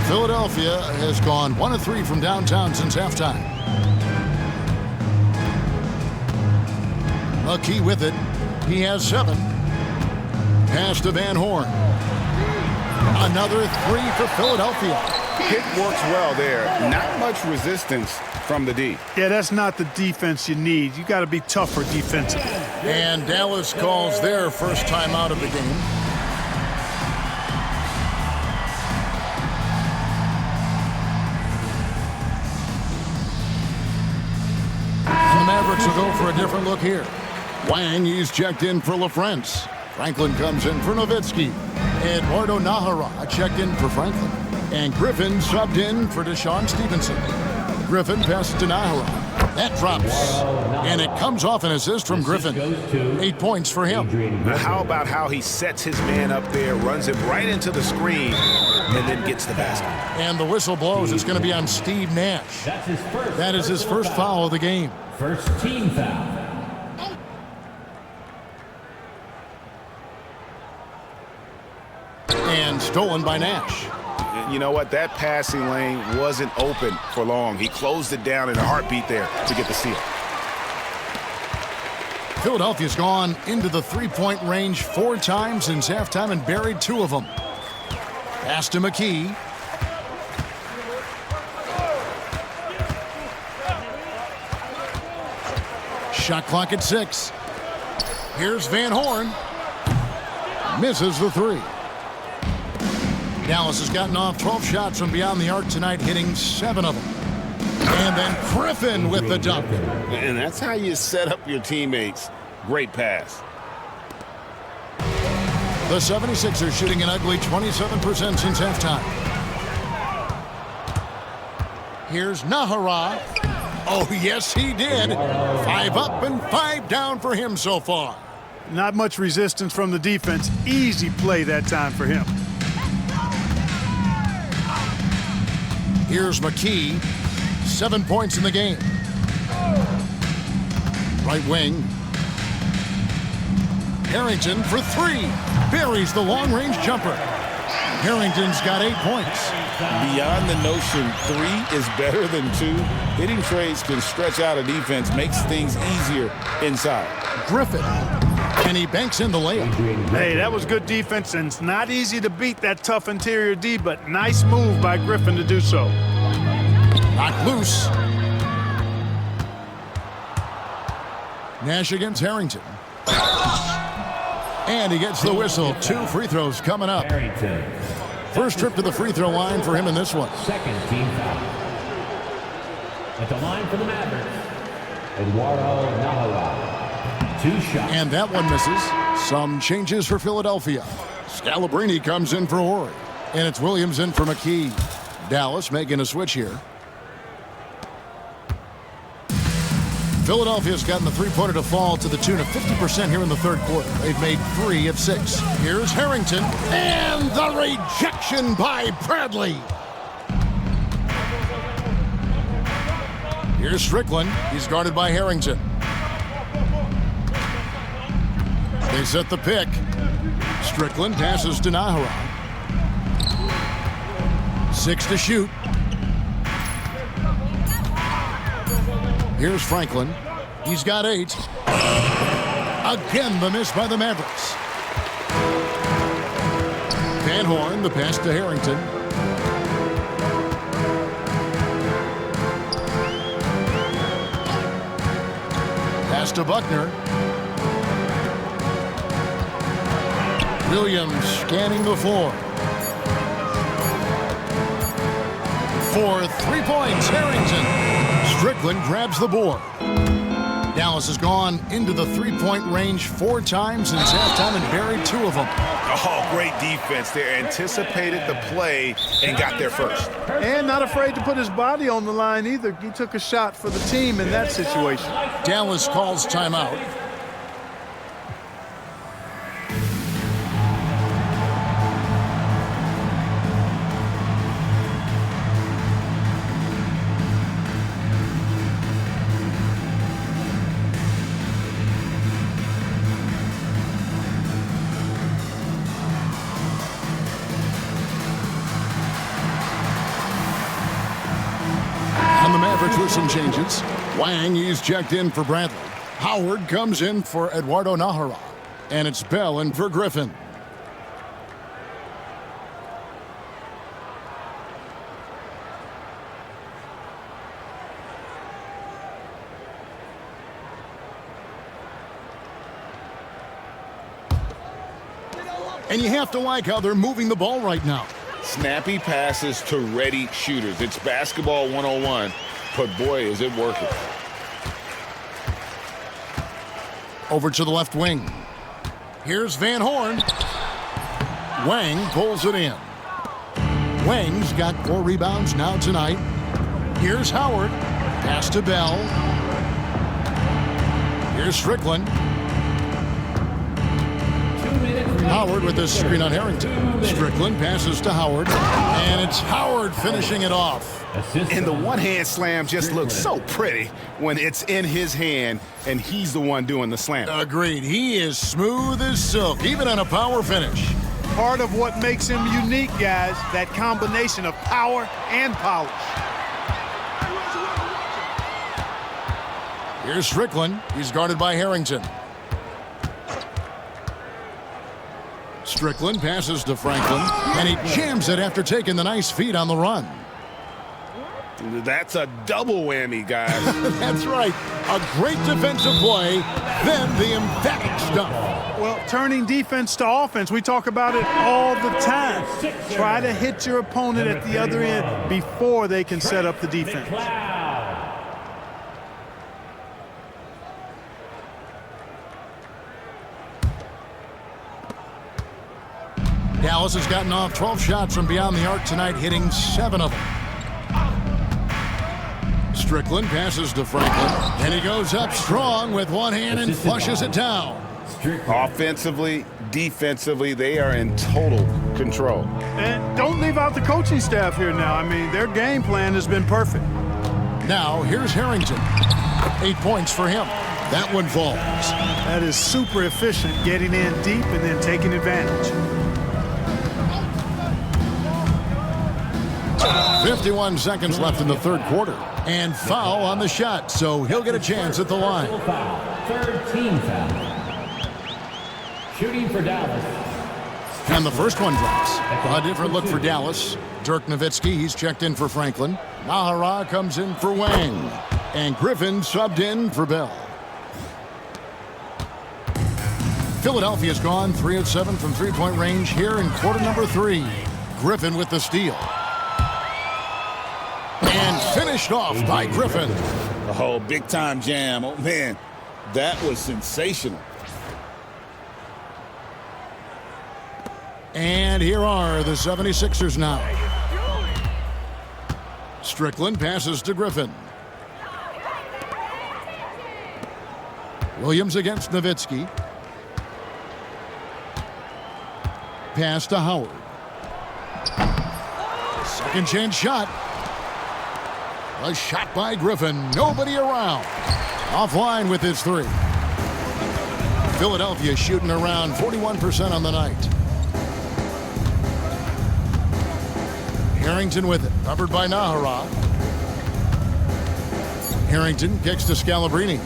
Philadelphia has gone 1 of 3 from downtown since halftime. McKee with it. He has 7. Pass to Van Horn. Another 3 for Philadelphia. Hit works well there. Not much resistance from the D. Yeah, that's not the defense you need. You got to be tougher defensively. And Dallas calls their first time out of the game. And the Mavericks will go for a different look here. Wang, he's checked in for LaFrance. Franklin comes in for Nowitzki. Eduardo Nahara checked in for Franklin. And Griffin subbed in for Deshaun Stevenson. Griffin passes to Nahara. That drops. And it comes off an assist from Griffin. 8 points for him. Now, how about how he sets his man up there, runs him right into the screen, and then gets the basket. And the whistle blows. It's going to be on Steve Nash. That is his first foul of the game. First team foul. And stolen by Nash. You know what? That passing lane wasn't open for long. He closed it down in a heartbeat there to get the steal. Philadelphia's gone into the 3-point range 4 times since halftime and buried 2 of them. Pass to McKee. Shot clock at 6. Here's Van Horn. Misses the 3. Dallas has gotten off 12 shots from beyond the arc tonight, hitting 7 of them. And then Griffin with the dunk. And that's how you set up your teammates. Great pass. The 76ers shooting an ugly 27% since halftime. Here's Nahara. Oh, yes, he did. 5 up and 5 down for him so far. Not much resistance from the defense. Easy play that time for him. Here's McKee. 7 points in the game. Right wing. Harrington for 3. Buries the long-range jumper. Harrington's got 8 points. Beyond the notion 3 is better than 2, hitting trades can stretch out a defense, makes things easier inside. Griffin. And he banks in the layup. Hey, that was good defense, and it's not easy to beat that tough interior D, but nice move by Griffin to do so. Knocked loose. Nash against Harrington. And he gets the whistle. 2 free throws coming up. First trip to the free throw line for him in this one. Second team foul. At the line for the Mavericks, Eduardo Nahara. 2 shots. And that one misses. Some changes for Philadelphia. Scalabrini comes in for Horry. And it's Williams in for McKee. Dallas making a switch here. Philadelphia's gotten the three-pointer to fall to the tune of 50% here in the third quarter. They've made 3 of 6. Here's Harrington. And the rejection by Bradley. Here's Strickland. He's guarded by Harrington. They set the pick. Strickland passes to Nahara. 6 to shoot. Here's Franklin. He's got 8. Again, the miss by the Mavericks. Van Horn, the pass to Harrington. Pass to Buckner. Williams scanning the floor. For 3 points, Harrington. Strickland grabs the board. Dallas has gone into the three-point range 4 times since halftime and buried 2 of them. Oh, great defense. They anticipated the play and got there first. And not afraid to put his body on the line either. He took a shot for the team in that situation. Dallas calls timeout. With some changes. Wang, he's checked in for Bradley. Howard comes in for Eduardo Nahara. And it's Bell in for Griffin. And you have to like how they're moving the ball right now. Snappy passes to ready shooters. It's basketball 101. But boy, is it working. Over to the left wing. Here's Van Horn. Wang pulls it in. Wang's got 4 rebounds now tonight. Here's Howard. Pass to Bell. Here's Strickland. Howard with this screen on Harrington. Strickland passes to Howard. And it's Howard finishing it off. And the one-hand slam just looks so pretty when it's in his hand and he's the one doing the slam. Agreed. He is smooth as silk, even on a power finish. Part of what makes him unique, guys, that combination of power and polish. Here's Strickland. He's guarded by Harrington. Strickland passes to Franklin, and he jams it after taking the nice feed on the run. That's a double whammy, guys. That's right. A great defensive play, then the emphatic stuff. Well, turning defense to offense, we talk about it all the time. Try to hit your opponent at the other end before they can set up the defense. Dallas has gotten off 12 shots from beyond the arc tonight, hitting 7 of them. Strickland passes to Franklin, and he goes up strong with one hand and flushes it down. Offensively, defensively, they are in total control. And don't leave out the coaching staff here now. I mean, their game plan has been perfect. Now, here's Harrington. 8 points for him. That one falls. That is super efficient, getting in deep and then taking advantage. 51 seconds left in the third quarter. And foul on the shot, so he'll get a chance at the line. Third team foul. Shooting for Dallas. And the first one drops. A different look for Dallas. Dirk Nowitzki, he's checked in for Franklin. Nahara comes in for Wang. And Griffin subbed in for Bell. Philadelphia's gone 3 of 7 from three-point range here in quarter number 3. Griffin with the steal. And finished off by Griffin. Oh, big-time jam. Oh, man, that was sensational. And here are the 76ers now. Strickland passes to Griffin. Williams against Nowitzki. Pass to Howard. Second chance shot. A shot by Griffin. Nobody around. Offline with his 3. Philadelphia shooting around 41% on the night. Harrington with it. Covered by Nahara. Harrington kicks to Scalabrine.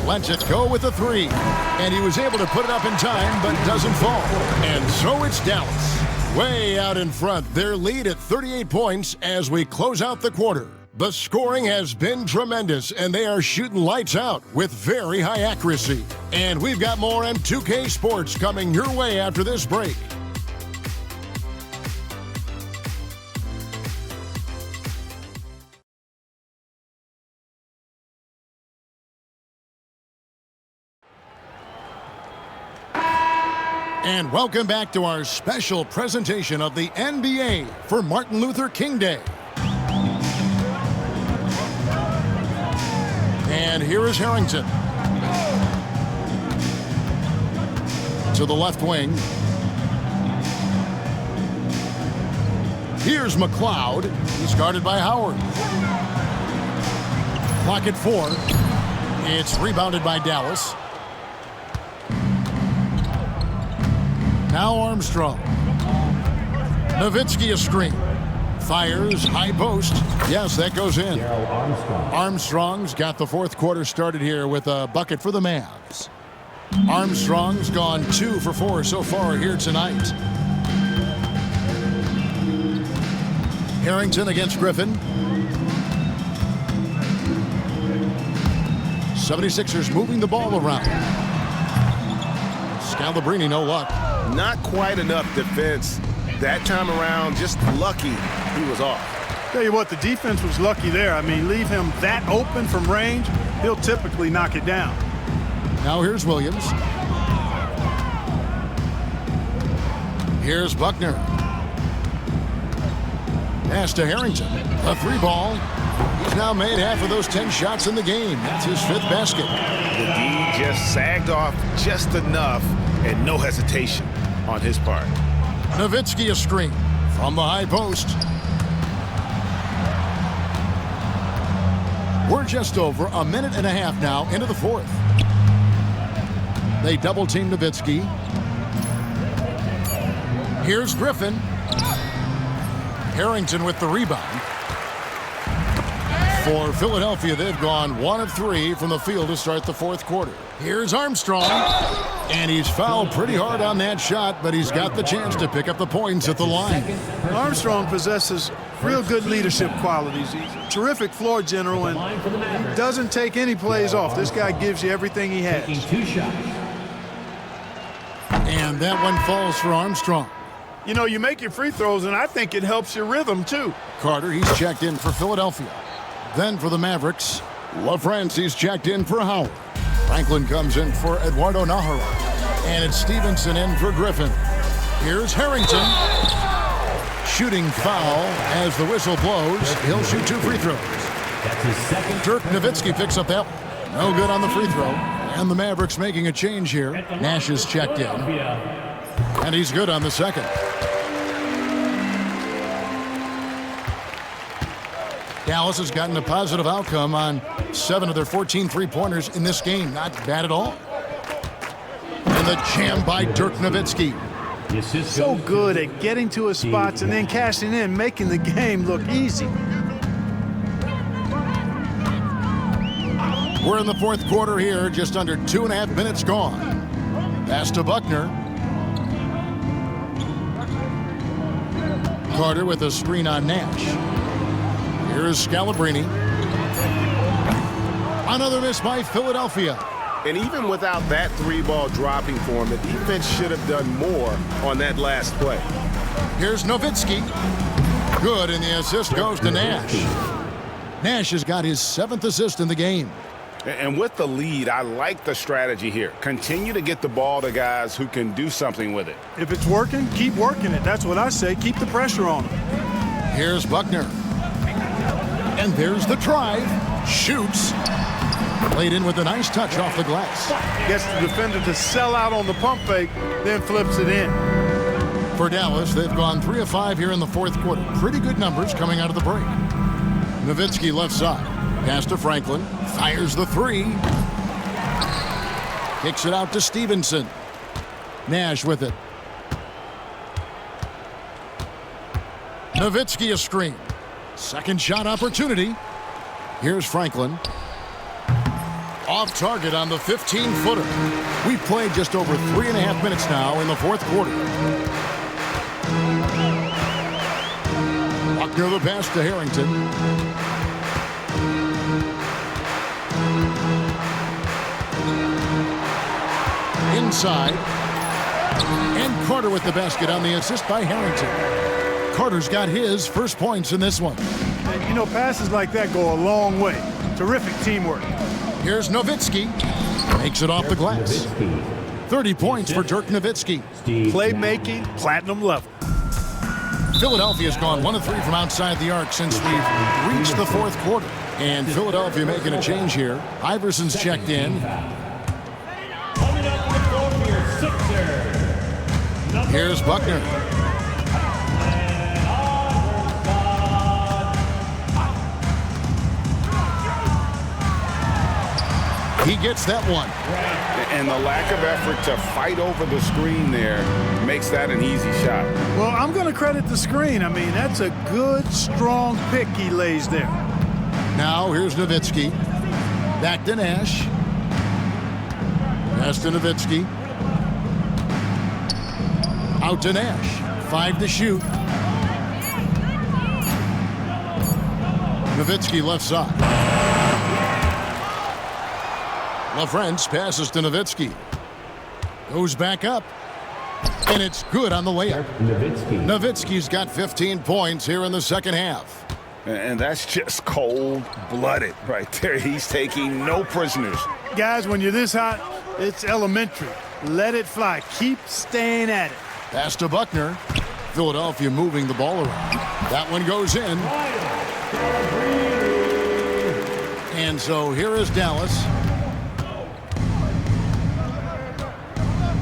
Lets it go with a 3. And he was able to put it up in time, but doesn't fall. And so it's Dallas. Way out in front. Their lead at 38 points as we close out the quarter. The scoring has been tremendous, and they are shooting lights out with very high accuracy. And we've got more M2K Sports coming your way after this break. And welcome back to our special presentation of the NBA for Martin Luther King Day. And here is Harrington. To the left wing. Here's McLeod. He's guarded by Howard. Clock at 4. It's rebounded by Dallas. Now Armstrong. Nowitzki a screen. Fires, high post. Yes, that goes in. Armstrong's got the fourth quarter started here with a bucket for the Mavs. Armstrong's gone 2 for 4 so far here tonight. Harrington against Griffin. 76ers moving the ball around. Scalabrine, no luck. Not quite enough defense that time around. Just lucky he was off. Tell you what, the defense was lucky there. I mean, leave him that open from range, he'll typically knock it down. Now here's Williams. Here's Buckner. Pass to Harrington. A 3-ball. He's now made half of those 10 shots in the game. That's his 5th basket. The D just sagged off just enough and no hesitation on his part. Nowitzki a screen from the high post. We're just over a minute and a half now into the fourth. They double team Nowitzki. Here's Griffin. Harrington with the rebound. For Philadelphia, they've gone 1 of 3 from the field to start the fourth quarter. Here's Armstrong. And he's fouled pretty hard on that shot, but he's got the chance to pick up the points at the line. Armstrong possesses Real good leadership qualities. He's a terrific floor general, and he doesn't take any plays off. This guy gives you everything he has. Taking 2 shots. And that one falls for Armstrong. You know, you make your free throws, and I think it helps your rhythm, too. Carter, he's checked in for Philadelphia. Then for the Mavericks, LaFrance, he's checked in for Howard. Franklin comes in for Eduardo Nahara. And it's Stevenson in for Griffin. Here's Harrington. Shooting foul as the whistle blows. He'll shoot 2 free throws. That's his second. Dirk Nowitzki picks up that one. No good on the free throw. And the Mavericks making a change here. Nash is checked in. And he's good on the second. Dallas has gotten a positive outcome on 7 of their 14 three-pointers in this game. Not bad at all. And the jam by Dirk Nowitzki. So good at getting to his spots and then cashing in, making the game look easy. We're in the fourth quarter here, just under 2.5 minutes gone. Pass to Buckner. Carter with a screen on Nash. Here's Scalabrine. Another miss by Philadelphia. And even without that 3-ball dropping for him, the defense should have done more on that last play. Here's Nowitzki. Good, and the assist goes to Nash. Nash has got his 7th assist in the game. And with the lead, I like the strategy here. Continue to get the ball to guys who can do something with it. If it's working, keep working it. That's what I say. Keep the pressure on him. Here's Buckner. And there's the drive. Shoots. Played in with a nice touch off the glass. Gets the defender to sell out on the pump fake, then flips it in. For Dallas, they've gone 3 of 5 here in the fourth quarter. Pretty good numbers coming out of the break. Nowitzki left side. Pass to Franklin. Fires the 3. Kicks it out to Stevenson. Nash with it. Nowitzki a screen. Second shot opportunity. Here's Franklin. Off target on the 15-footer. We've played just over 3.5 minutes now in the fourth quarter. Buckner the pass to Harrington. Inside. And Carter with the basket on the assist by Harrington. Carter's got his first points in this one. And, you know, passes like that go a long way. Terrific teamwork. Here's Nowitzki. Makes it off the glass. 30 points for Dirk Nowitzki. Playmaking, platinum level. Philadelphia's gone 1 of 3 from outside the arc since we've reached the fourth quarter. And Philadelphia making a change here. Iverson's checked in. Here's Buckner. He gets that one. And the lack of effort to fight over the screen there makes that an easy shot. Well, I'm going to credit the screen. I mean, that's a good, strong pick he lays there. Now here's Nowitzki. Back to Nash. Pass to Nowitzki. Out to Nash. 5 to shoot. Nowitzki left side. LaFrance passes to Nowitzki. Goes back up. And it's good on the layup. Nowitzki's got 15 points here in the second half. And that's just cold-blooded right there. He's taking no prisoners. Guys, when you're this hot, it's elementary. Let it fly. Keep staying at it. Pass to Buckner. Philadelphia moving the ball around. That one goes in. And so here is Dallas.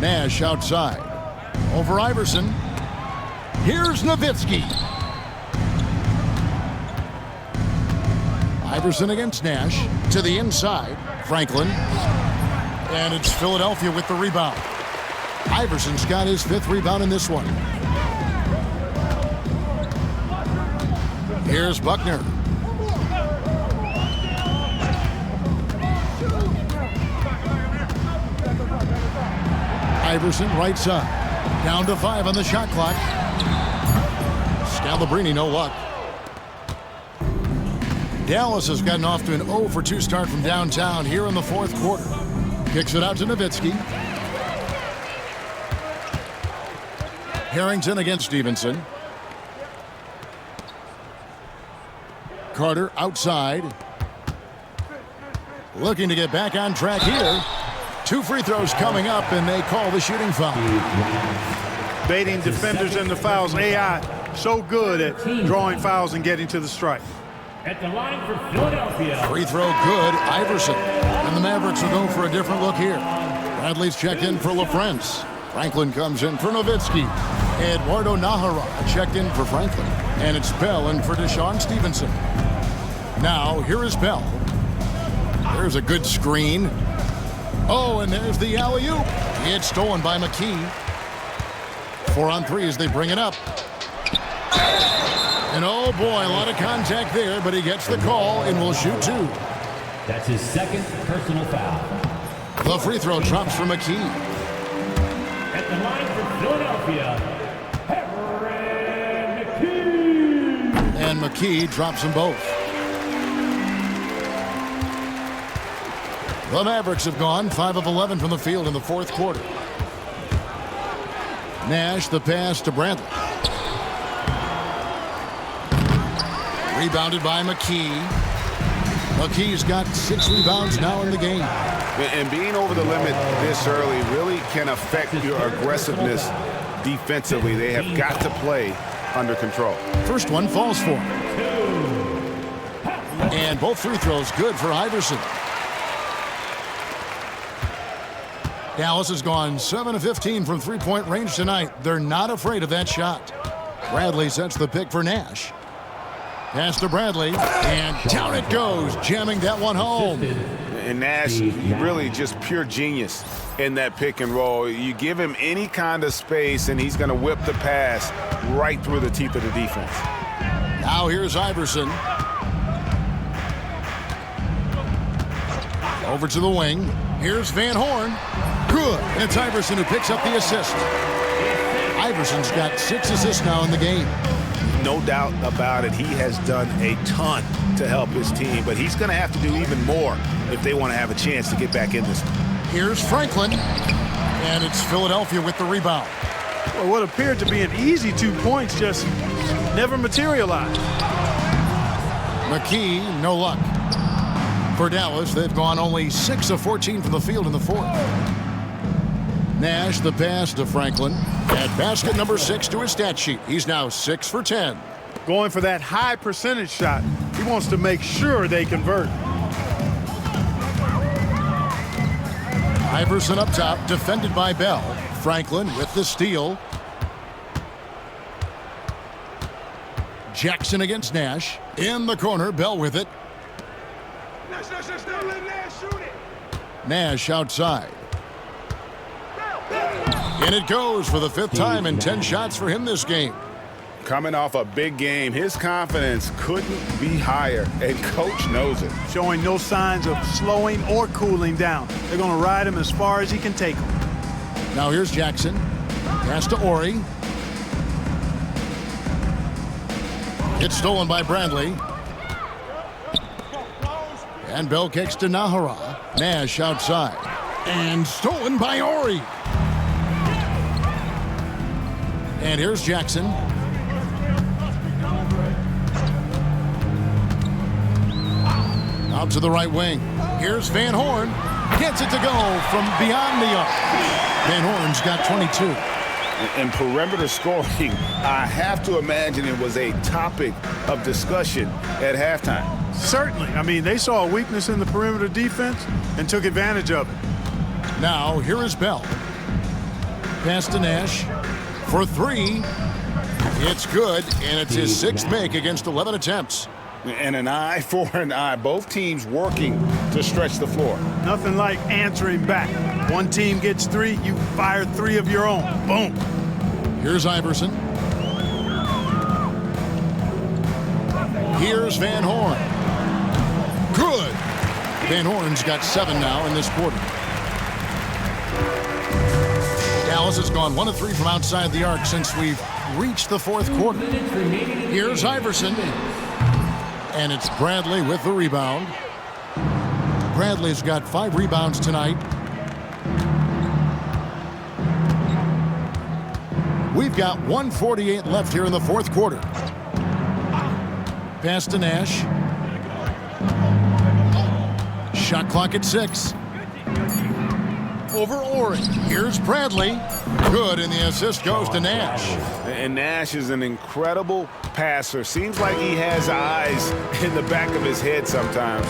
Nash outside. Over Iverson. Here's Nowitzki. Iverson against Nash. To the inside. Franklin. And it's Philadelphia with the rebound. Iverson's got his 5th rebound in this one. Here's Buckner. Iverson right side. Down to 5 on the shot clock. Scalabrine no luck. Dallas has gotten off to an 0 for 2 start from downtown here in the fourth quarter. Kicks it out to Nowitzki. Harrington against Stevenson. Carter outside. Looking to get back on track here. 2 free throws coming up, and they call the shooting foul. Baiting defenders into fouls. AI so good at drawing fouls and getting to the stripe. At the line for Philadelphia. Free throw good, Iverson. And the Mavericks will go for a different look here. Bradley's checked in for LaFrance. Franklin comes in for Nowitzki. Eduardo Nahara checked in for Franklin. And it's Bell in for Deshaun Stevenson. Now, here is Bell. There's a good screen. Oh, and there's the alley-oop. It's stolen by McKee. 4 on 3 as they bring it up. And oh boy, a lot of contact there, but he gets the call and will shoot 2. That's his second personal foul. The free throw drops for McKee. At the line for Philadelphia, McKee. And McKee drops them both. The Mavericks have gone 5 of 11 from the field in the fourth quarter. Nash, the pass to Bradley. Rebounded by McKee. McKee's got 6 rebounds now in the game. And being over the limit this early really can affect your aggressiveness defensively. They have got to play under control. First one falls for him. And both free throws good for Iverson. Dallas has gone 7 of 15 from three-point range tonight. They're not afraid of that shot. Bradley sets the pick for Nash. Pass to Bradley, and down it goes, jamming that one home. And Nash, really just pure genius in that pick and roll. You give him any kind of space, and he's going to whip the pass right through the teeth of the defense. Now here's Iverson. Over to the wing. Here's Van Horn. Good. And it's Iverson who picks up the assist. Iverson's got 6 assists now in the game. No doubt about it. He has done a ton to help his team, but he's going to have to do even more if they want to have a chance to get back in this. Here's Franklin. And it's Philadelphia with the rebound. Well, what appeared to be an easy 2 points just never materialized. McKee, no luck. For Dallas, they've gone only 6 of 14 from the field in the fourth. Nash, the pass to Franklin. At basket number 6 to his stat sheet. He's now 6 for 10. Going for that high percentage shot. He wants to make sure they convert. Iverson up top, defended by Bell. Franklin with the steal. Jackson against Nash. In the corner, Bell with it. Nash outside. And it goes for the 5th time in 10 shots for him this game. Coming off a big game, his confidence couldn't be higher, and coach knows it. Showing no signs of slowing or cooling down. They're going to ride him as far as he can take him. Now here's Jackson. Pass to Ori. It's stolen by Bradley. And Bell kicks to Nahara. Nash outside. And stolen by Ori. And here's Jackson. Out to the right wing. Here's Van Horn. Gets it to go from beyond the arc. Van Horn's got 22. And perimeter scoring, I have to imagine it was a topic of discussion at halftime. Certainly. I mean, they saw a weakness in the perimeter defense and took advantage of it. Now, here is Bell. Pass to Nash. For 3. It's good, and it's his 6th make against 11 attempts. And an eye for an eye. Both teams working to stretch the floor. Nothing like answering back. One team gets 3, you fire 3 of your own. Boom. Here's Iverson. Here's Van Horn. Good. Van Horn's got 7 now in this quarter. Dallas has gone 1 of 3 from outside the arc since we've reached the fourth quarter. Here's Iverson. And it's Bradley with the rebound. Bradley's got 5 rebounds tonight. We've got 1:48 left here in the fourth quarter. Pass to Nash. Shot clock at 6. Over Ori. Here's Bradley. Good, and the assist goes to Nash. And Nash is an incredible passer. Seems like he has eyes in the back of his head sometimes.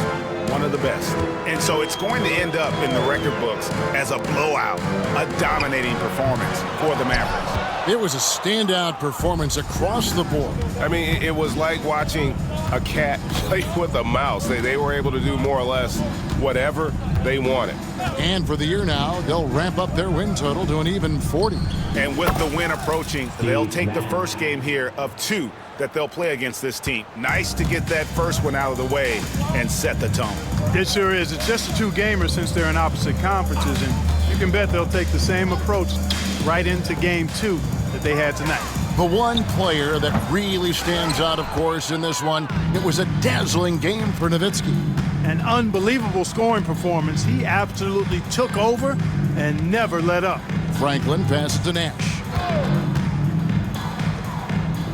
One of the best. And so it's going to end up in the record books as a blowout, a dominating performance for the Mavericks. It was a standout performance across the board. I mean, it was like watching a cat play with a mouse. They were able to do more or less whatever they wanted. And for the year now, they'll ramp up their win total to an even 40. And with the win approaching, they'll take the first game here of 2 that they'll play against this team. Nice to get that first one out of the way and set the tone. It sure is. It's just a 2-gamer since they're in opposite conferences, and you can bet they'll take the same approach right into game 2 that they had tonight. The one player that really stands out, of course, in this one, it was a dazzling game for Nowitzki. An unbelievable scoring performance. He absolutely took over and never let up. Franklin passes to Nash.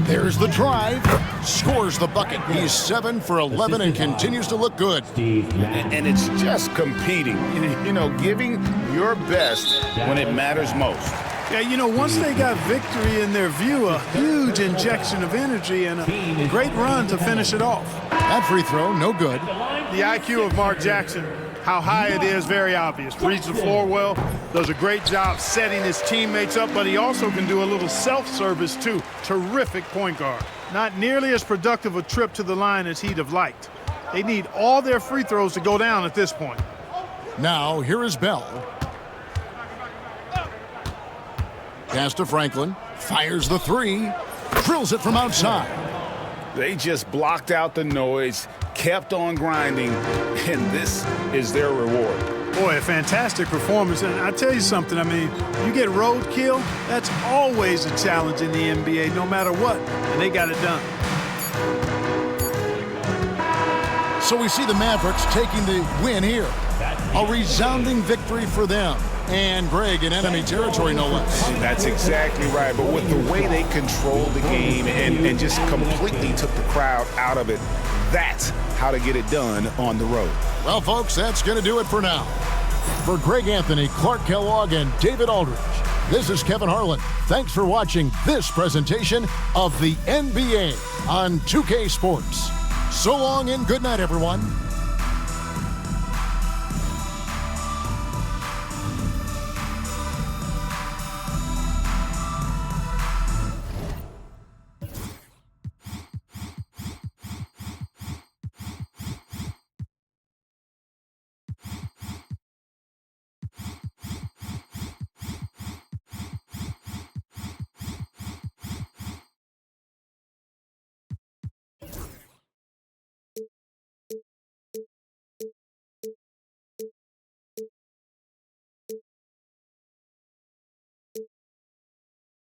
There's the drive. Scores the bucket. He's 7 for 11 and continues to look good. And it's just competing, you know, giving your best when it matters most. Yeah, you know, once they got victory in their view, a huge injection of energy and a great run to finish it off. That free throw, no good. The IQ of Mark Jackson, how high it is, very obvious. Reads the floor well, does a great job setting his teammates up, but he also can do a little self-service too. Terrific point guard. Not nearly as productive a trip to the line as he'd have liked. They need all their free throws to go down at this point. Now, here is Bell. Pass to Franklin. Fires the 3. Drills it from outside. They just blocked out the noise, kept on grinding, and this is their reward. Boy, a fantastic performance. And I tell you something, I mean, you get roadkill, that's always a challenge in the NBA, no matter what, and they got it done. So we see the Mavericks taking the win here. A resounding victory for them. And Greg in enemy territory, no less. That's exactly right. But with the way they controlled the game and just completely took the crowd out of it, that's how to get it done on the road. Well, folks, that's going to do it for now. For Greg Anthony, Clark Kellogg, and David Aldridge, this is Kevin Harlan. Thanks for watching this presentation of the NBA on 2K Sports. So long and good night, everyone.